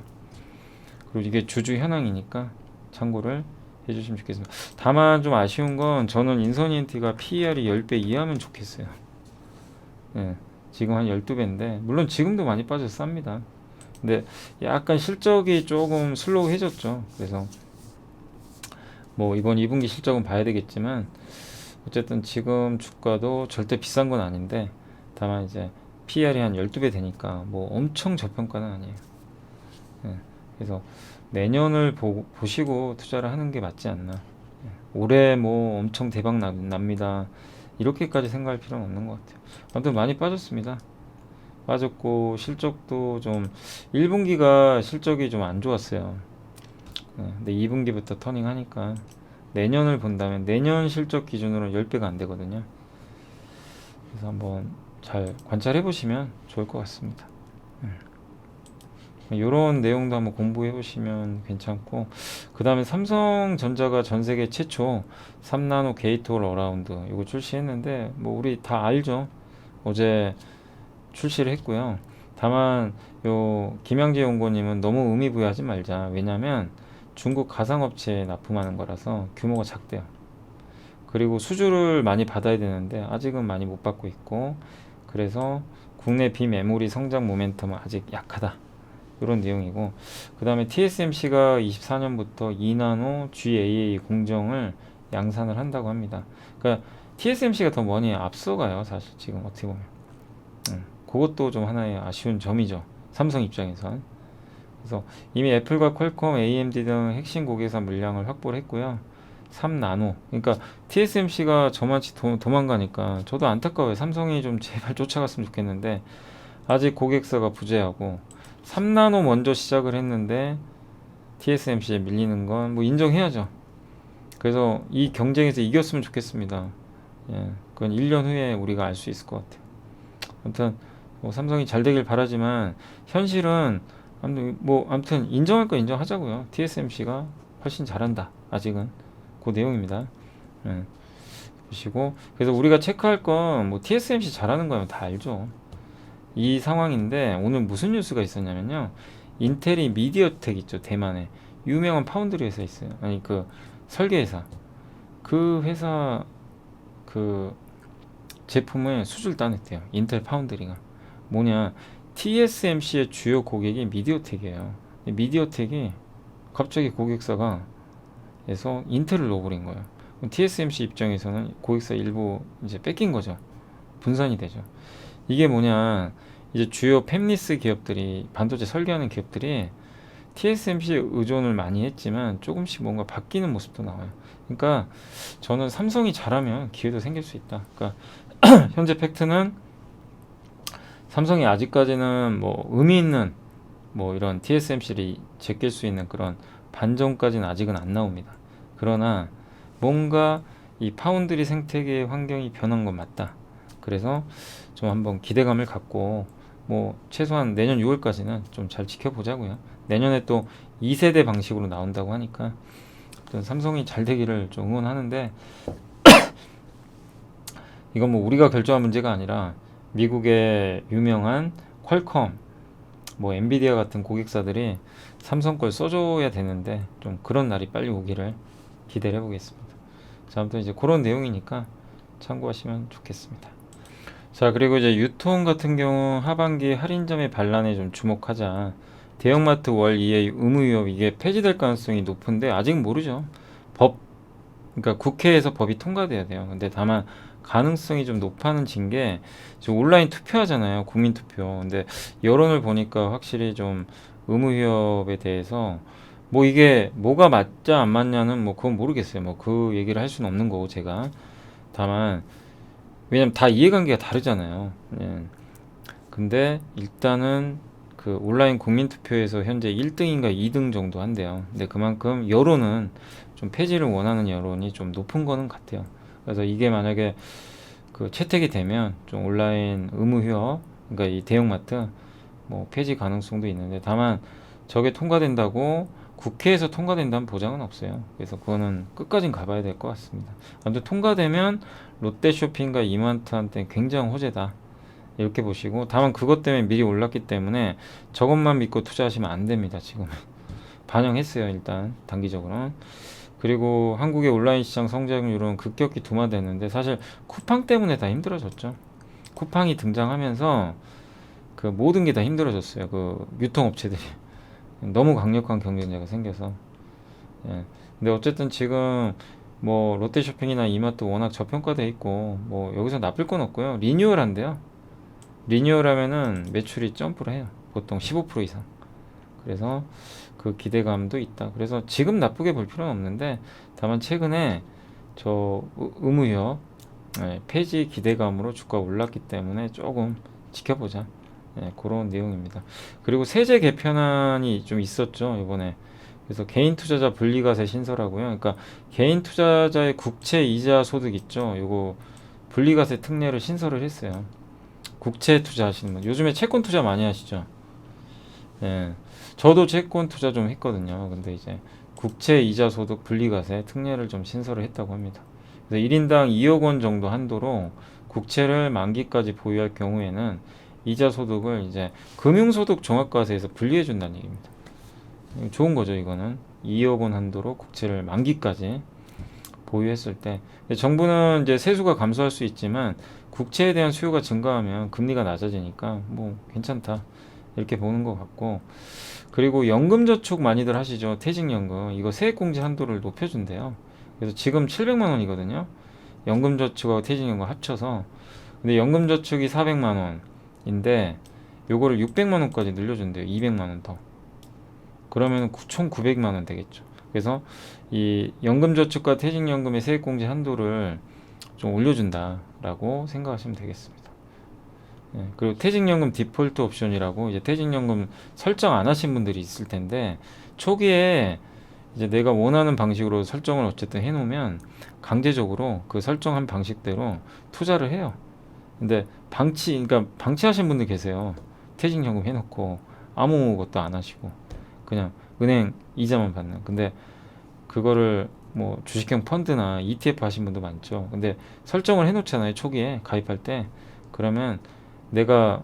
그리고 이게 주주 현황이니까 참고를 해주시면 좋겠습니다. 다만 좀 아쉬운 건 저는 인선이엔트가 PER이 10배 이하면 좋겠어요. 예, 지금 한 12배인데 물론 지금도 많이 빠져서 쌉니다. 근데 약간 실적이 조금 슬로우해졌죠. 그래서 뭐 이번 2분기 실적은 봐야 되겠지만 어쨌든 지금 주가도 절대 비싼 건 아닌데 다만 이제 PER이 한 12배 되니까 뭐 엄청 저평가는 아니에요. 예, 그래서 내년을 보시고 투자를 하는 게 맞지 않나. 예, 올해 뭐 엄청 대박 납니다. 이렇게까지 생각할 필요는 없는 것 같아요. 아무튼 많이 빠졌습니다. 빠졌고 실적도 좀 1분기가 실적이 좀 안 좋았어요. 근데 2분기부터 터닝하니까 내년을 본다면 내년 실적 기준으로 10배가 안 되거든요. 그래서 한번 잘 관찰해 보시면 좋을 것 같습니다. 이런 내용도 한번 공부해 보시면 괜찮고, 그 다음에 삼성전자가 전 세계 최초 3나노 게이트 올 어라운드 이거 출시했는데 뭐 우리 다 알죠. 어제 출시를 했고요. 다만 요 김양재 연구원님은 너무 의미부여하지 말자. 왜냐면 중국 가상업체에 납품하는 거라서 규모가 작대요. 그리고 수주를 많이 받아야 되는데 아직은 많이 못 받고 있고, 그래서 국내 비메모리 성장 모멘텀은 아직 약하다. 이런 내용이고, 그 다음에 TSMC가 24년부터 2나노 GAA 공정을 양산을 한다고 합니다. 그러니까 TSMC가 더 많이 앞서가요. 사실 지금 어떻게 보면. 그것도 좀 하나의 아쉬운 점이죠. 삼성 입장에선. 그래서 이미 애플과 퀄컴, AMD 등 핵심 고객사 물량을 확보를 했고요. 3나노. 그러니까 TSMC가 저만치 도망가니까 저도 안타까워요. 삼성이 좀 제발 쫓아갔으면 좋겠는데 아직 고객사가 부재하고 3나노 먼저 시작을 했는데 TSMC에 밀리는 건 뭐 인정해야죠. 그래서 이 경쟁에서 이겼으면 좋겠습니다. 예, 그건 1년 후에 우리가 알 수 있을 것 같아요. 아무튼 뭐 삼성이 잘 되길 바라지만 현실은 아무튼 인정할 거 인정하자고요. TSMC가 훨씬 잘한다. 아직은 그 내용입니다. 예, 보시고, 그래서 우리가 체크할 건 뭐 TSMC 잘하는 거면 다 알죠. 이 상황인데 오늘 무슨 뉴스가 있었냐면요. 인텔이 미디어텍 있죠. 대만에 유명한 파운드리 회사 있어요. 아니 그 설계 회사. 그 회사 그 제품을 수주를 따냈대요. 인텔 파운드리가. 뭐냐, TSMC의 주요 고객이 미디어텍이에요. 미디어텍이 갑자기 고객사가 해서 인텔을 넣어버린 거예요. TSMC 입장에서는 고객사 일부 이제 뺏긴 거죠. 분산이 되죠. 이게 뭐냐, 이제 주요 팹리스 기업들이, 반도체 설계하는 기업들이 TSMC에 의존을 많이 했지만 조금씩 뭔가 바뀌는 모습도 나와요. 그러니까 저는 삼성이 잘하면 기회도 생길 수 있다. 그러니까 현재 팩트는 삼성이 아직까지는 뭐 의미 있는 뭐 이런 TSMC를 제낄 수 있는 그런 반전까지는 아직은 안 나옵니다. 그러나 뭔가 이 파운드리 생태계의 환경이 변한 건 맞다. 그래서 좀 한번 기대감을 갖고 뭐 최소한 내년 6월까지는 좀 잘 지켜보자고요. 내년에 또 2세대 방식으로 나온다고 하니까 삼성이 잘 되기를 좀 응원하는데 이건 뭐 우리가 결정할 문제가 아니라 미국의 유명한 퀄컴, 뭐 엔비디아 같은 고객사들이 삼성 걸 써줘야 되는데 좀 그런 날이 빨리 오기를 기대를 해보겠습니다. 자, 아무튼 이제 그런 내용이니까 참고하시면 좋겠습니다. 자, 그리고 이제 유통 같은 경우 하반기 할인점의 반란에 좀 주목하자. 대형마트 월 2회 의무 위협, 이게 폐지될 가능성이 높은데 아직 모르죠. 그러니까 국회에서 법이 통과돼야 돼요. 근데 다만 가능성이 좀 높아진 게 지금 온라인 투표하잖아요. 국민투표. 근데 여론을 보니까 확실히 좀 의무 위협에 대해서 뭐 이게 뭐가 맞자 안 맞냐는 뭐 그건 모르겠어요. 뭐 그 얘기를 할 수는 없는 거고 제가. 다만 왜냐면 다 이해관계가 다르잖아요. 예. 근데 일단은 그 온라인 국민투표에서 현재 1등인가 2등 정도 한대요. 근데 그만큼 여론은 좀 폐지를 원하는 여론이 좀 높은 거는 같아요. 그래서 이게 만약에 그 채택이 되면 좀 온라인 의무 휴업, 그러니까 이 대형마트 뭐 폐지 가능성도 있는데, 다만 저게 통과된다고 국회에서 통과된다는 보장은 없어요. 그래서 그거는 끝까지 가봐야 될 것 같습니다. 아무튼 통과되면 롯데쇼핑과 이마트한테 굉장히 호재다, 이렇게 보시고, 다만 그것 때문에 미리 올랐기 때문에 저것만 믿고 투자하시면 안 됩니다. 지금 반영했어요, 일단 단기적으로. 그리고 한국의 온라인 시장 성장률은 급격히 둔화됐는데, 사실 쿠팡 때문에 다 힘들어졌죠. 쿠팡이 등장하면서 그 모든 게 다 힘들어졌어요. 그 유통업체들이 너무 강력한 경쟁자가 생겨서. 예. 근데 어쨌든 지금 뭐 롯데쇼핑이나 이마트 워낙 저평가돼 있고, 뭐 여기서 나쁠 건 없고요. 리뉴얼한대요. 리뉴얼하면은 매출이 점프를 해요. 보통 15% 이상. 그래서 그 기대감도 있다. 그래서 지금 나쁘게 볼 필요는 없는데, 다만 최근에 저 의무휴업 폐지 기대감으로 주가가 올랐기 때문에 조금 지켜보자. 그런 내용입니다. 그리고 세제 개편안이 좀 있었죠, 이번에. 그래서 개인 투자자 분리과세 신설하고요. 그러니까 개인 투자자의 국채 이자 소득 있죠. 요거 분리과세 특례를 신설을 했어요. 국채 투자하시는 분. 요즘에 채권 투자 많이 하시죠. 예. 저도 채권 투자 좀 했거든요. 근데 이제 국채 이자 소득 분리과세 특례를 좀 신설을 했다고 합니다. 그래서 1인당 2억 원 정도 한도로 국채를 만기까지 보유할 경우에는 이자 소득을 이제 금융소득 종합과세에서 분리해 준다는 얘기입니다. 좋은 거죠, 이거는. 2억 원 한도로 국채를 만기까지 보유했을 때. 정부는 이제 세수가 감소할 수 있지만 국채에 대한 수요가 증가하면 금리가 낮아지니까 뭐 괜찮다, 이렇게 보는 것 같고. 그리고 연금저축 많이들 하시죠. 퇴직연금. 이거 세액공제 한도를 높여준대요. 그래서 지금 700만 원이거든요. 연금저축하고 퇴직연금 합쳐서. 근데 연금저축이 400만 원인데 요거를 600만 원까지 늘려준대요. 200만 원 더. 그러면 9,900만 원 되겠죠. 그래서 이 연금저축과 퇴직연금의 세액공제 한도를 좀 올려준다라고 생각하시면 되겠습니다. 그리고 퇴직연금 디폴트 옵션이라고, 이제 퇴직연금 설정 안 하신 분들이 있을 텐데, 초기에 이제 내가 원하는 방식으로 설정을 어쨌든 해놓으면 강제적으로 그 설정한 방식대로 투자를 해요. 근데 그러니까 방치하신 분들 계세요. 퇴직연금 해놓고 아무것도 안 하시고 그냥 은행 이자만 받는. 근데 그거를 뭐 주식형 펀드나 ETF 하신 분도 많죠. 근데 설정을 해놓잖아요, 초기에 가입할 때. 그러면 내가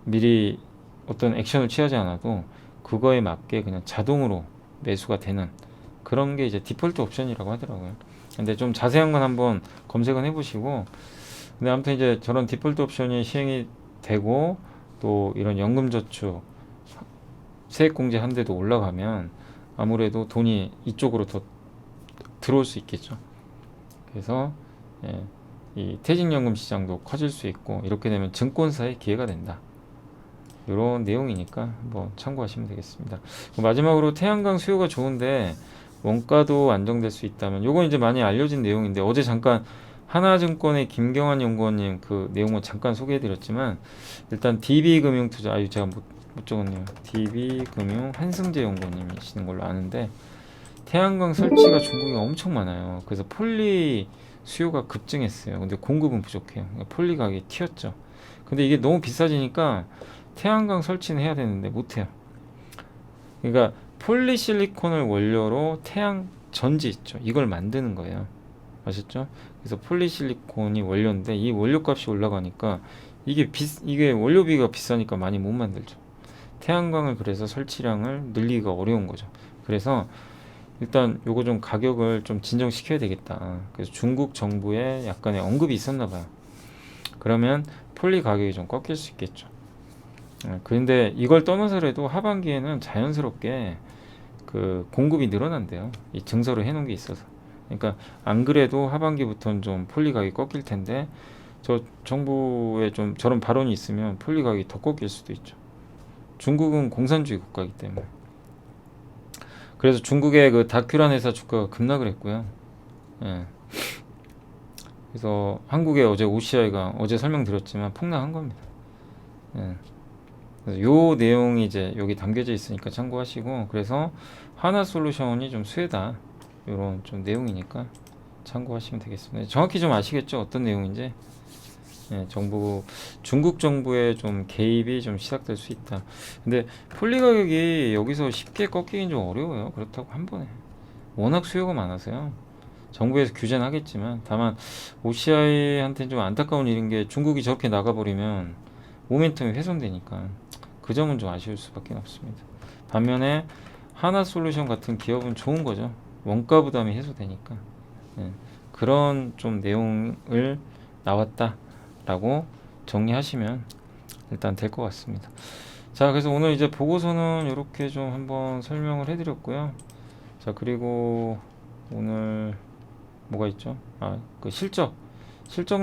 미리 어떤 액션을 취하지 않아도 그거에 맞게 그냥 자동으로 매수가 되는 그런 게 이제 디폴트 옵션이라고 하더라고요. 근데 좀 자세한 건 한번 검색은 해보시고. 근데 아무튼 이제 저런 디폴트 옵션이 시행이 되고, 또 이런 연금저축 세액공제 한대도 올라가면 아무래도 돈이 이쪽으로 더 들어올 수 있겠죠. 그래서 이 퇴직연금 시장도 커질 수 있고, 이렇게 되면 증권사의 기회가 된다, 이런 내용이니까 한번 참고하시면 되겠습니다. 마지막으로 태양광 수요가 좋은데 원가도 안정될 수 있다면, 요건 이제 많이 알려진 내용인데, 어제 잠깐 하나증권의 김경환 연구원님 그 내용을 잠깐 소개해드렸지만, 일단 DB금융투자, 제가 못 적었네요. DB금융 한승재 연구원님이시는 걸로 아는데, 태양광 설치가 중국에 엄청 많아요. 그래서 폴리 수요가 급증했어요. 근데 공급은 부족해요. 그러니까 폴리 가격이 튀었죠. 근데 이게 너무 비싸지니까 태양광 설치는 해야 되는데 못해요. 그러니까 폴리실리콘을 원료로 태양 전지 있죠, 이걸 만드는 거예요. 아셨죠? 그래서 폴리실리콘이 원료인데, 이 원료값이 올라가니까 이게 원료비가 비싸니까 많이 못 만들죠. 태양광을 그래서 설치량을 늘리기가 어려운 거죠. 그래서 일단 요거 좀 가격을 좀 진정시켜야 되겠다. 그래서 중국 정부에 약간의 언급이 있었나 봐요. 그러면 폴리 가격이 좀 꺾일 수 있겠죠. 그런데 이걸 떠나서라도 하반기에는 자연스럽게 그 공급이 늘어난대요. 이 증설을 해놓은 게 있어서. 그러니까 안 그래도 하반기부터는 좀 폴리 가격이 꺾일 텐데, 저 정부에 좀 저런 발언이 있으면 폴리 가격이 더 꺾일 수도 있죠. 중국은 공산주의 국가이기 때문에. 그래서 중국의 그 다큐란 회사 주가가 급락을 했고요. 그래서 한국의 어제 OCI가 어제 설명드렸지만 폭락한 겁니다. 그래서 요 내용이 이제 여기 담겨져 있으니까 참고하시고, 그래서 하나솔루션이 좀 수혜다, 요런 좀 내용이니까 참고하시면 되겠습니다. 정확히 좀 아시겠죠, 어떤 내용인지. 예, 중국 정부의 좀 개입이 좀 시작될 수 있다. 근데 폴리 가격이 여기서 쉽게 꺾이긴 좀 어려워요. 그렇다고 한 번에. 워낙 수요가 많아서요. 정부에서 규제는 하겠지만 다만 OCI한테는 좀 안타까운 일인 게 중국이 저렇게 나가버리면 모멘텀이 훼손되니까 그 점은 좀 아쉬울 수밖에 없습니다. 반면에 하나솔루션 같은 기업은 좋은 거죠. 원가 부담이 해소되니까. 예, 그런 좀 내용을 나왔다라고 정리하시면 일단 될 것 같습니다. 자, 그래서 오늘 이제 보고서는 이렇게 좀 한번 설명을 해드렸고요. 자, 그리고 오늘 뭐가 있죠? 아, 그 실적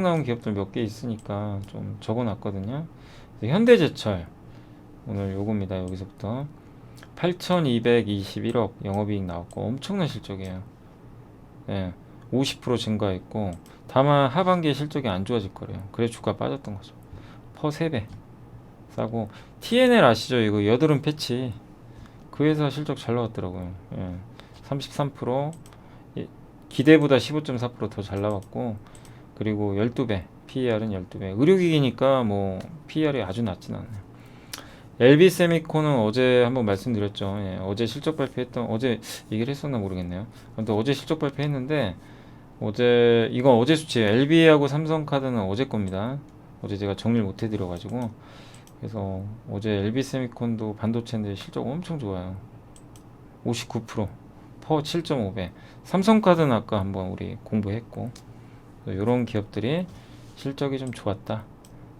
나온 기업들 몇 개 있으니까 좀 적어놨거든요. 현대제철 오늘 요겁니다. 여기서부터 8,221억 영업이익 나왔고 엄청난 실적이에요. 예, 50% 증가했고 다만 하반기에 실적이 안 좋아질 거래요. 그래서 주가 빠졌던 거죠. 퍼 3배 싸고 TNL 아시죠? 이거 여드름 패치 그 회사 실적 잘 나왔더라고요. 예, 33% 기대보다 15.4% 더 잘 나왔고 그리고 12배 PER은 12배 의료기기니까 뭐 PER이 아주 낮진 않아요. LB세미콘은 어제 한번 말씀드렸죠. 예, 어제 실적 발표했던 어제 얘기를 했었나 모르겠네요. 아무튼 어제 실적 발표했는데 이건 어제 수치예요. LB하고 삼성카드는 어제 겁니다. 어제 제가 정리를 못 해드려가지고 그래서 어제 LB세미콘도 반도체인데 실적 엄청 좋아요. 59% 퍼 7.5배. 삼성카드는 아까 한번 우리 공부했고 이런 기업들이 실적이 좀 좋았다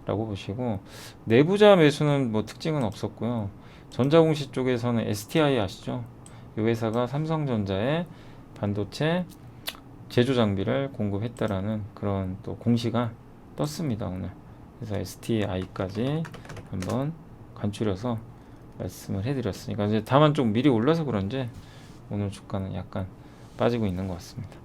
라고 보시고 내부자 매수는 뭐 특징은 없었고요. 전자공시 쪽에서는 STI 아시죠? 이 회사가 삼성전자에 반도체 제조 장비를 공급했다라는 그런 또 공시가 떴습니다 오늘. 그래서 STI까지 한번 간추려서 말씀을 해드렸으니까 이제 다만 좀 미리 올라서 그런지 오늘 주가는 약간 빠지고 있는 것 같습니다.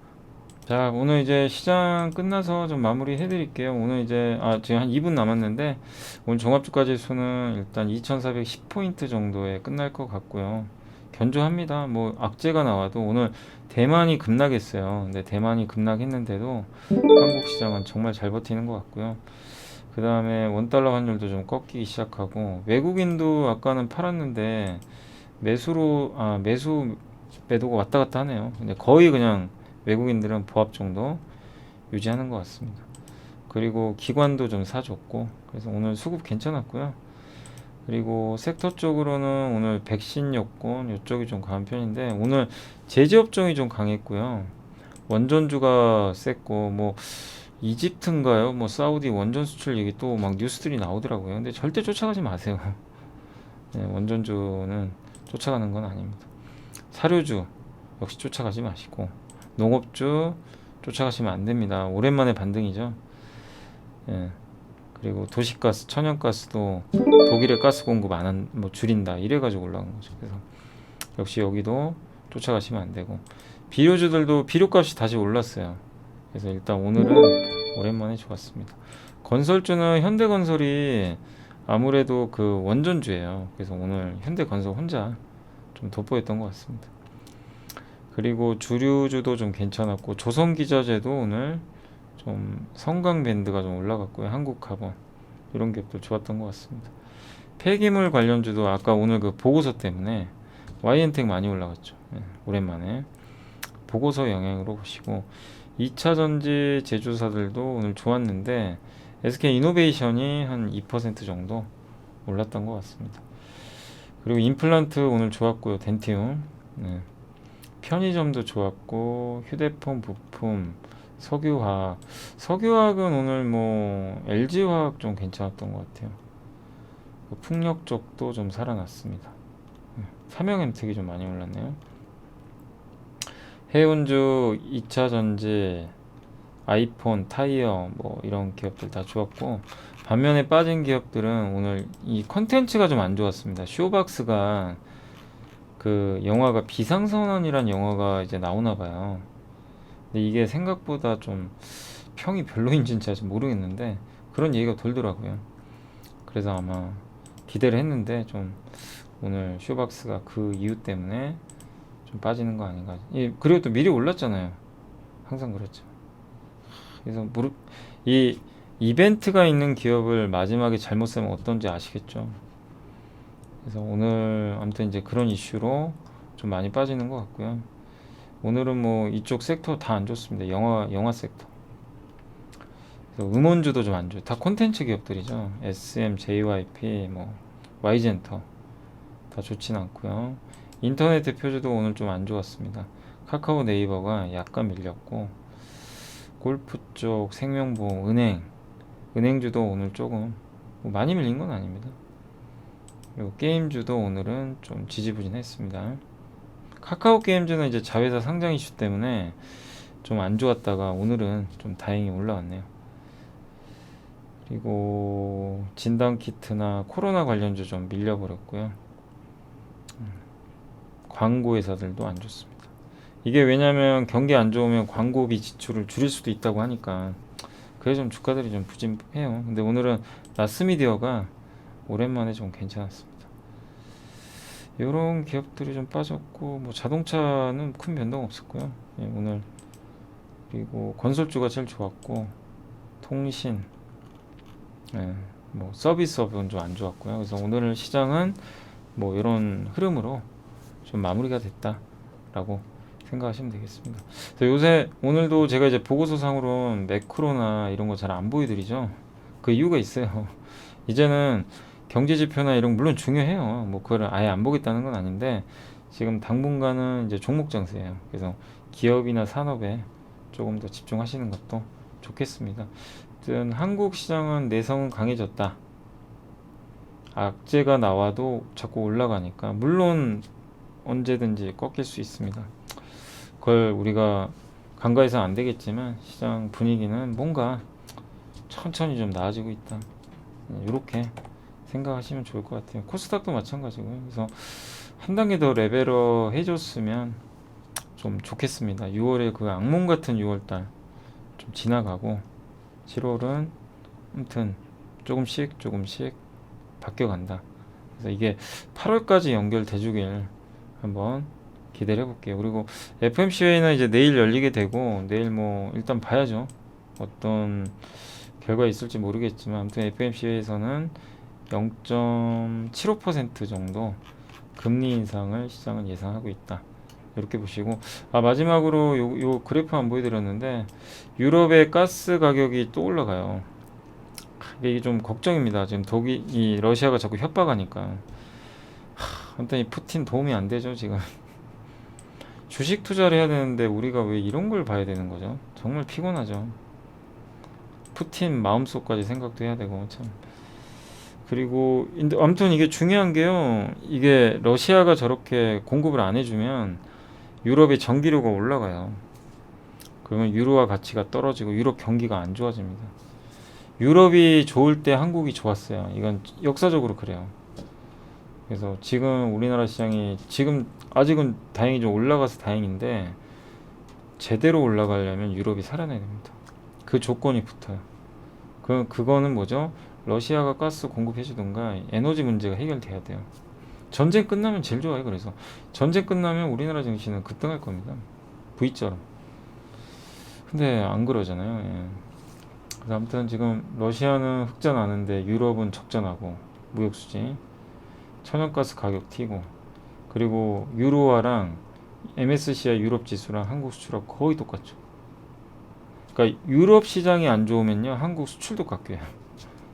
자, 오늘 이제 시장 끝나서 좀 마무리 해드릴게요. 오늘 이제 지금 한 2분 남았는데 오늘 종합주가지수는 일단 2410포인트 정도에 끝날 것 같고요. 견조합니다. 뭐 악재가 나와도 오늘 대만이 급락했어요. 근데 대만이 급락했는데도 한국 시장은 정말 잘 버티는 것 같고요. 그 다음에 원달러 환율도 좀 꺾이기 시작하고 외국인도 아까는 팔았는데 매수 매도가 왔다 갔다 하네요. 근데 거의 그냥 외국인들은 보합 정도 유지하는 것 같습니다. 그리고 기관도 좀 사줬고 그래서 오늘 수급 괜찮았고요. 그리고 섹터 쪽으로는 오늘 백신 여권 이쪽이 좀 강한 편인데 오늘 제조업종이 좀 강했고요. 원전주가 셌고 뭐 이집트인가요? 뭐 사우디 원전 수출 얘기 또 막 뉴스들이 나오더라고요. 근데 절대 쫓아가지 마세요. 네, 원전주는 쫓아가는 건 아닙니다. 사료주 역시 쫓아가지 마시고 농업주 쫓아가시면 안 됩니다. 오랜만에 반등이죠. 예. 그리고 도시가스, 천연가스도 독일의 가스 공급 뭐 줄인다 이래가지고 올라간 거죠. 그래서 역시 여기도 쫓아가시면 안 되고 비료주들도 비료값이 다시 올랐어요. 그래서 일단 오늘은 오랜만에 좋았습니다. 건설주는 현대건설이 아무래도 그 원전주예요. 그래서 오늘 현대건설 혼자 좀 돋보였던 것 같습니다. 그리고 주류주도 좀 괜찮았고 조선기자재도 오늘 좀 성강밴드가 좀 올라갔고요. 한국카본 이런 기업도 좋았던 것 같습니다. 폐기물 관련주도 아까 오늘 그 보고서 때문에 YN텍 많이 올라갔죠. 네, 오랜만에 보고서 영향으로 보시고 2차전지 제조사들도 오늘 좋았는데 SK이노베이션이 한 2% 정도 올랐던 것 같습니다. 그리고 임플란트 오늘 좋았고요. 덴티움 네. 편의점도 좋았고 휴대폰 부품 석유화학은 오늘 뭐 LG화학 좀 괜찮았던 것 같아요. 풍력 쪽도 좀 살아났습니다. 삼양엠텍이 좀 많이 올랐네요. 해운주, 2차전지, 아이폰, 타이어 뭐 이런 기업들 다 좋았고 반면에 빠진 기업들은 오늘 이 컨텐츠가 좀 안 좋았습니다. 쇼박스가 그 영화가 비상선언이란 영화가 이제 나오나 봐요. 근데 이게 생각보다 좀 평이 별로인지는 잘 모르겠는데 그런 얘기가 돌더라고요. 그래서 아마 기대를 했는데 좀 오늘 쇼박스가 그 이유 때문에 좀 빠지는 거 아닌가. 그리고 또 미리 올랐잖아요. 항상 그렇죠. 그래서 이 이벤트가 있는 기업을 마지막에 잘못 쓰면 어떤지 아시겠죠? 그래서 오늘 아무튼 이제 그런 이슈로 좀 많이 빠지는 것 같고요. 오늘은 뭐 이쪽 섹터 다 안 좋습니다. 영화 섹터. 그래서 음원주도 좀 안 좋아요. 다 콘텐츠 기업들이죠. SM, JYP, 뭐 Y젠터 다 좋진 않고요. 인터넷 대표주도 오늘 좀 안 좋았습니다. 카카오 네이버가 약간 밀렸고, 골프 쪽, 생명보험, 은행주도 오늘 조금 뭐 많이 밀린 건 아닙니다. 그리고 게임주도 오늘은 좀 지지부진했습니다. 카카오 게임즈는 이제 자회사 상장 이슈 때문에 좀 안 좋았다가 오늘은 좀 다행히 올라왔네요. 그리고 진단키트나 코로나 관련주 좀 밀려버렸고요. 광고 회사들도 안 좋습니다. 이게 왜냐면 경기 안 좋으면 광고비 지출을 줄일 수도 있다고 하니까 그래 좀 주가들이 좀 부진해요. 근데 오늘은 나스미디어가 오랜만에 좀 괜찮았습니다. 이런 기업들이 좀 빠졌고, 뭐 자동차는 큰 변동 없었고요. 예, 오늘 그리고 건설주가 제일 좋았고, 통신, 예, 뭐 서비스업은 좀 안 좋았고요. 그래서 오늘 시장은 뭐 이런 흐름으로 좀 마무리가 됐다라고 생각하시면 되겠습니다. 그래서 요새 오늘도 제가 이제 보고서상으로는 매크로나 이런 거 잘 안 보여드리죠. 그 이유가 있어요. 이제는 경제지표나 이런 거 물론 중요해요. 뭐 그걸 아예 안 보겠다는 건 아닌데 지금 당분간은 이제 종목 장세예요. 그래서 기업이나 산업에 조금 더 집중하시는 것도 좋겠습니다. 아무튼 한국 시장은 내성은 강해졌다. 악재가 나와도 자꾸 올라가니까 물론 언제든지 꺾일 수 있습니다. 그걸 우리가 간과해서 안 되겠지만 시장 분위기는 뭔가 천천히 좀 나아지고 있다. 이렇게 생각하시면 좋을 것 같아요. 코스닥도 마찬가지고요. 그래서 한 단계 더 레벨업 해줬으면 좀 좋겠습니다. 6월에 그 악몽 같은 6월달 좀 지나가고 7월은 아무튼 조금씩 바뀌어간다. 그래서 이게 8월까지 연결돼 주길 한번 기대를 해볼게요. 그리고 FMC회는 이제 내일 열리게 되고 내일 뭐 일단 봐야죠. 어떤 결과 있을지 모르겠지만 아무튼 FMC회에서는 0.75% 정도 금리 인상을 시장은 예상하고 있다. 이렇게 보시고, 마지막으로 요 그래프 안 보여드렸는데 유럽의 가스 가격이 또 올라가요. 이게 좀 걱정입니다. 지금 이 러시아가 자꾸 협박하니까. 아무튼 이 푸틴 도움이 안 되죠 지금. 주식 투자를 해야 되는데 우리가 왜 이런 걸 봐야 되는 거죠? 정말 피곤하죠. 푸틴 마음속까지 생각도 해야 되고 참. 그리고 아무튼 이게 중요한 게요. 이게 러시아가 저렇게 공급을 안 해주면 유럽의 전기료가 올라가요. 그러면 유로화 가치가 떨어지고 유럽 경기가 안 좋아집니다. 유럽이 좋을 때 한국이 좋았어요. 이건 역사적으로 그래요. 그래서 지금 우리나라 시장이 지금 아직은 다행히 좀 올라가서 다행인데 제대로 올라가려면 유럽이 살아나야 됩니다. 그 조건이 붙어요. 그거는 뭐죠? 러시아가 가스 공급해주던가 에너지 문제가 해결돼야 돼요. 전쟁 끝나면 제일 좋아요. 그래서 전쟁 끝나면 우리나라 증시는 급등할 겁니다. V처럼. 근데 안 그러잖아요. 예. 그래서 아무튼 지금 러시아는 흑자 나는데 유럽은 적자 나고 무역수지, 천연가스 가격 튀고, 그리고 유로화랑 MSCI 유럽 지수랑 한국 수출하고 거의 똑같죠. 그러니까 유럽 시장이 안 좋으면요 한국 수출도 깎여요.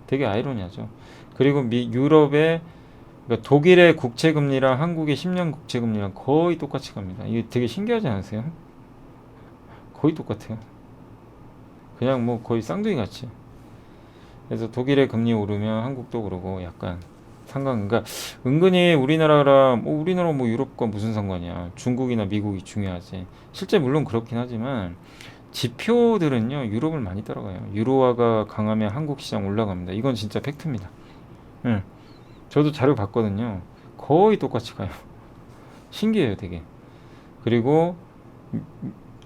되게 아이러니하죠. 그리고 유럽의 그러니까 독일의 국채금리랑 한국의 10년 국채금리랑 거의 똑같이 갑니다. 이게 되게 신기하지 않으세요? 거의 똑같아요. 그냥 뭐 거의 쌍둥이 같이. 그래서 독일의 금리 오르면 한국도 오르고 약간 그러니까 은근히 우리나라 뭐 유럽과 무슨 상관이야. 중국이나 미국이 중요하지. 실제 물론 그렇긴 하지만 지표들은요 유럽을 많이 따라가요. 유로화가 강하면 한국 시장 올라갑니다. 이건 진짜 팩트입니다. 응. 저도 자료 봤거든요. 거의 똑같이 가요. 신기해요 되게. 그리고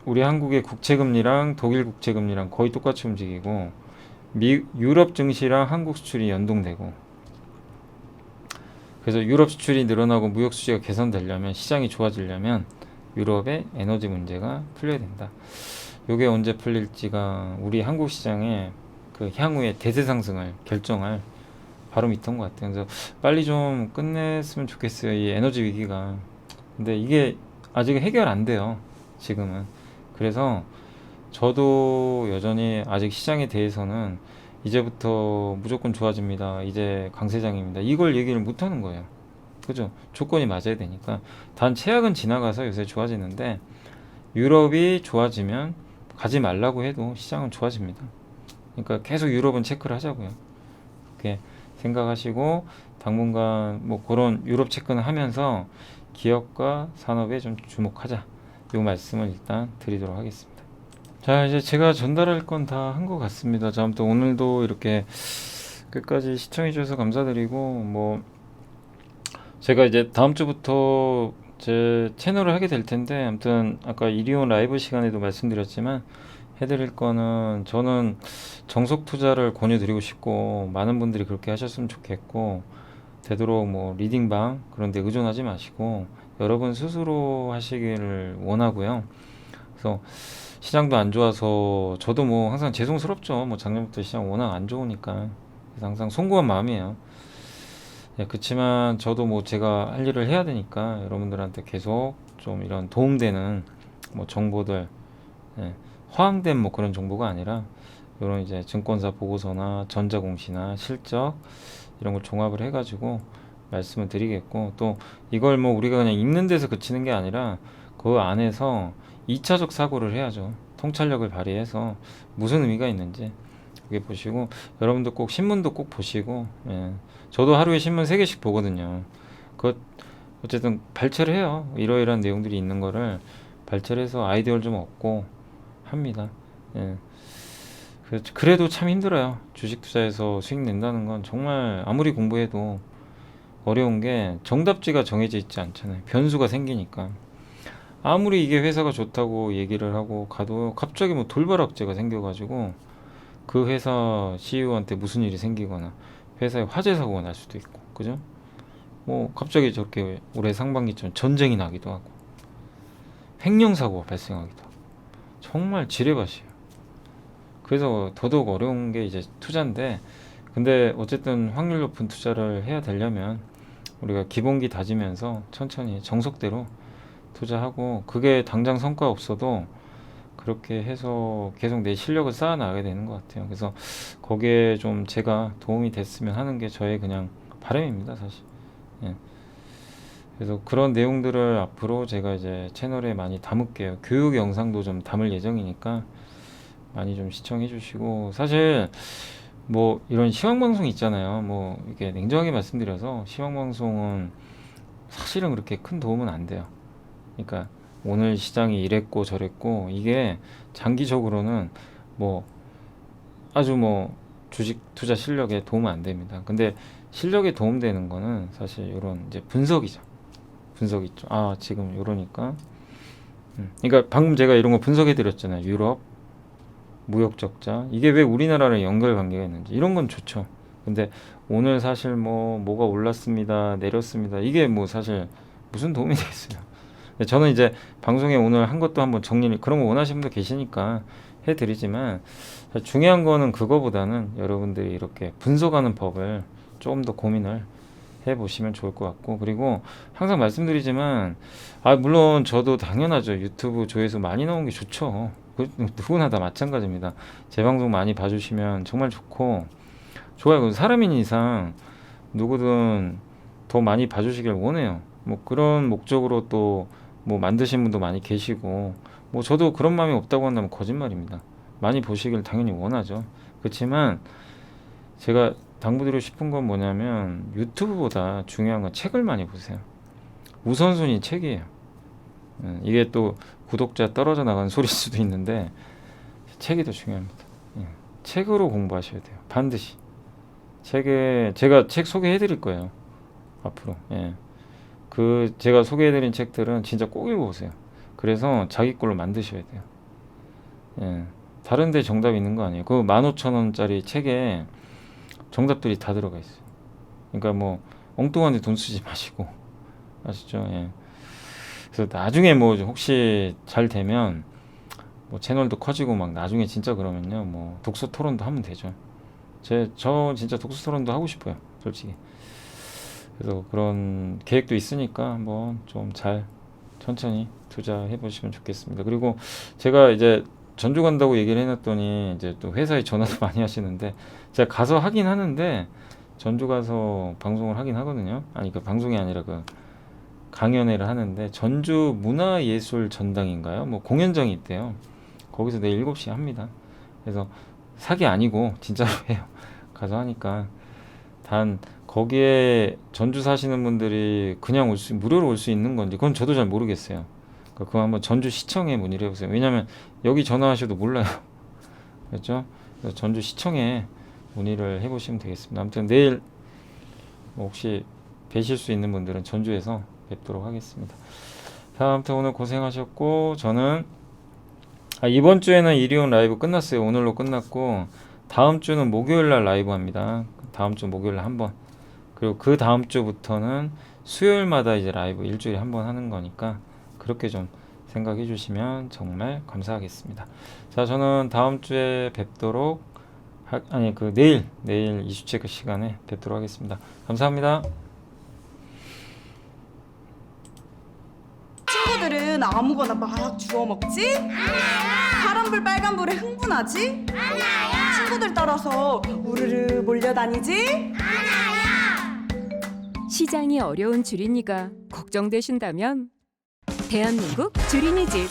우리 한국의 국채금리랑 독일 국채금리랑 거의 똑같이 움직이고 유럽 증시랑 한국 수출이 연동되고, 그래서 유럽 수출이 늘어나고 무역 수지가 개선되려면, 시장이 좋아지려면 유럽의 에너지 문제가 풀려야 된다. 요게 언제 풀릴지가 우리 한국 시장에 그 향후의 대세 상승을 결정할 바로 밑인 것 같아요. 그래서 빨리 좀 끝냈으면 좋겠어요. 이 에너지 위기가. 근데 이게 아직 해결 안 돼요. 지금은. 그래서 저도 여전히 아직 시장에 대해서는 이제부터 무조건 좋아집니다. 이제 강세장입니다. 이걸 얘기를 못 하는 거예요. 그죠? 조건이 맞아야 되니까. 단 최악은 지나가서 요새 좋아지는데 유럽이 좋아지면 가지 말라고 해도 시장은 좋아집니다. 그러니까 계속 유럽은 체크를 하자고요. 그렇게 생각하시고 당분간 뭐 그런 유럽 체크는 하면서 기업과 산업에 좀 주목하자. 요 말씀을 일단 드리도록 하겠습니다. 자, 이제 제가 전달할 건 다 한 것 같습니다. 자, 아무튼 오늘도 이렇게 끝까지 시청해 주셔서 감사드리고 뭐 제가 이제 다음 주부터 제 채널을 하게 될 텐데 아무튼 아까 이리온 라이브 시간에도 말씀드렸지만 해드릴 거는 저는 정석 투자를 권유드리고 싶고 많은 분들이 그렇게 하셨으면 좋겠고 되도록 뭐 리딩방 그런 데 의존하지 마시고 여러분 스스로 하시기를 원하고요. 그래서 시장도 안 좋아서 저도 뭐 항상 죄송스럽죠. 뭐 작년부터 시장 워낙 안 좋으니까 그래서 항상 송구한 마음이에요. 예, 그렇지만 저도 뭐 제가 할 일을 해야 되니까 여러분들한테 계속 좀 이런 도움되는 뭐 정보들, 예, 허황된 뭐 그런 정보가 아니라 이런 이제 증권사 보고서나 전자공시나 실적 이런 걸 종합을 해가지고 말씀을 드리겠고 또 이걸 뭐 우리가 그냥 읽는 데서 그치는 게 아니라 그 안에서 2차적 사고를 해야죠. 통찰력을 발휘해서 무슨 의미가 있는지 그게 보시고 여러분도 꼭 신문도 꼭 보시고 예. 저도 하루에 신문 3개씩 보거든요. 그 어쨌든 발췌를 해요. 이러이러한 내용들이 있는 거를 발췌를 해서 아이디어를 좀 얻고 합니다. 예. 그래도 참 힘들어요. 주식 투자에서 수익 낸다는 건 정말 아무리 공부해도 어려운 게 정답지가 정해져 있지 않잖아요. 변수가 생기니까. 아무리 이게 회사가 좋다고 얘기를 하고 가도 갑자기 뭐 돌발 악재가 생겨가지고 그 회사 CEO한테 무슨 일이 생기거나 회사에 화재 사고가 날 수도 있고, 그죠? 뭐 갑자기 저렇게 올해 상반기쯤 전쟁이 나기도 하고 횡령 사고가 발생하기도 하고 정말 지뢰밭이에요. 그래서 더더욱 어려운 게 이제 투자인데 근데 어쨌든 확률 높은 투자를 해야 되려면 우리가 기본기 다지면서 천천히 정석대로 투자하고 그게 당장 성과 없어도 그렇게 해서 계속 내 실력을 쌓아 나가게 되는 것 같아요. 그래서 거기에 좀 제가 도움이 됐으면 하는 게 저의 그냥 바람입니다, 사실. 예. 그래서 그런 내용들을 앞으로 제가 이제 채널에 많이 담을게요. 교육 영상도 좀 담을 예정이니까 많이 좀 시청해 주시고 사실 뭐 이런 시황방송 있잖아요. 뭐 이렇게 냉정하게 말씀드려서 시황방송은 사실은 그렇게 큰 도움은 안 돼요. 그러니까 오늘 시장이 이랬고 저랬고 이게 장기적으로는 뭐 아주 뭐 주식 투자 실력에 도움은 안 됩니다. 근데 실력에 도움되는 거는 사실 이런 이제 분석이죠. 분석 있죠. 아 지금 이러니까 그러니까 방금 제가 이런 거 분석해 드렸잖아요. 유럽 무역 적자 이게 왜 우리나라랑 연결 관계가 있는지 이런 건 좋죠. 근데 오늘 사실 뭐가 올랐습니다 내렸습니다 이게 뭐 사실 무슨 도움이 되겠어요. 근데 저는 이제 방송에 오늘 한 것도 한번 정리를 그런 거 원하시는 분도 계시니까 해드리지만 중요한 거는 그거보다는 여러분들이 이렇게 분석하는 법을 조금 더 고민을 해보시면 좋을 것 같고 그리고 항상 말씀드리지만 물론 저도 당연하죠. 유튜브 조회수 많이 나온 게 좋죠. 누구나 다 마찬가지입니다. 제 방송 많이 봐주시면 정말 좋고 좋아요. 사람인 이상 누구든 더 많이 봐주시길 원해요. 뭐 그런 목적으로 또 뭐 만드신 분도 많이 계시고 뭐 저도 그런 마음이 없다고 한다면 거짓말입니다. 많이 보시길 당연히 원하죠. 그렇지만 제가 당부드리고 싶은 건 뭐냐면 유튜브보다 중요한 건 책을 많이 보세요. 우선순위 책이에요. 이게 또 구독자 떨어져 나가는 소리일 수도 있는데 책이 더 중요합니다. 책으로 공부하셔야 돼요. 반드시. 제가 책 소개해 드릴 거예요. 앞으로. 그 제가 소개해 드린 책들은 진짜 꼭 읽어보세요. 그래서 자기 걸로 만드셔야 돼요. 다른 데 정답이 있는 거 아니에요. 그 15,000원짜리 책에 정답들이 다 들어가 있어요. 그러니까 뭐 엉뚱한 데 돈 쓰지 마시고 아시죠? 그래서 나중에 뭐 혹시 잘 되면 뭐 채널도 커지고 막 나중에 진짜 그러면요 뭐 독서 토론도 하면 되죠. 저 진짜 독서 토론도 하고 싶어요, 솔직히. 그래서 그런 계획도 있으니까 한번 좀 잘 천천히 투자해 보시면 좋겠습니다. 그리고 제가 이제 전주 간다고 얘기를 해놨더니 이제 또 회사에 전화도 많이 하시는데, 제가 가서 하긴 하는데 전주 가서 방송을 하긴 하거든요. 아니 그 방송이 아니라 그 강연회를 하는데, 전주 문화예술 전당인가요? 뭐 공연장이 있대요. 거기서 내일 7시에 합니다. 그래서 사기 아니고 진짜로 해요. 가서 하니까. 단 거기에 전주 사시는 분들이 그냥 무료로 올 수 있는 건지 그건 저도 잘 모르겠어요. 그러니까 그거 한번 전주시청에 문의를 해보세요. 왜냐면 여기 전화하셔도 몰라요. 그렇죠? 그래서 전주시청에 문의를 해보시면 되겠습니다. 아무튼 내일 뭐 혹시 뵈실 수 있는 분들은 전주에서 뵙도록 하겠습니다. 자, 아무튼 오늘 고생하셨고, 저는 이번 주에는 일요일 라이브 끝났어요. 오늘로 끝났고, 다음 주는 목요일 날 라이브 합니다. 다음 주 목요일 날 한 번. 그리고 그 다음 주부터는 수요일마다 이제 라이브 일주일에 한 번 하는 거니까 그렇게 좀 생각해 주시면 정말 감사하겠습니다. 자, 저는 다음 주에 뵙도록 내일 이슈체크 시간에 뵙도록 하겠습니다. 감사합니다. 친구들은 아무거나 막 주워 먹지? 파란불 빨간불에 흥분하지? 친구들 따라서 우르르 몰려다니지? 시장이 어려운 주린이가 걱정되신다면 대한민국 주린이 집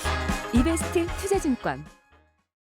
이베스트 투자증권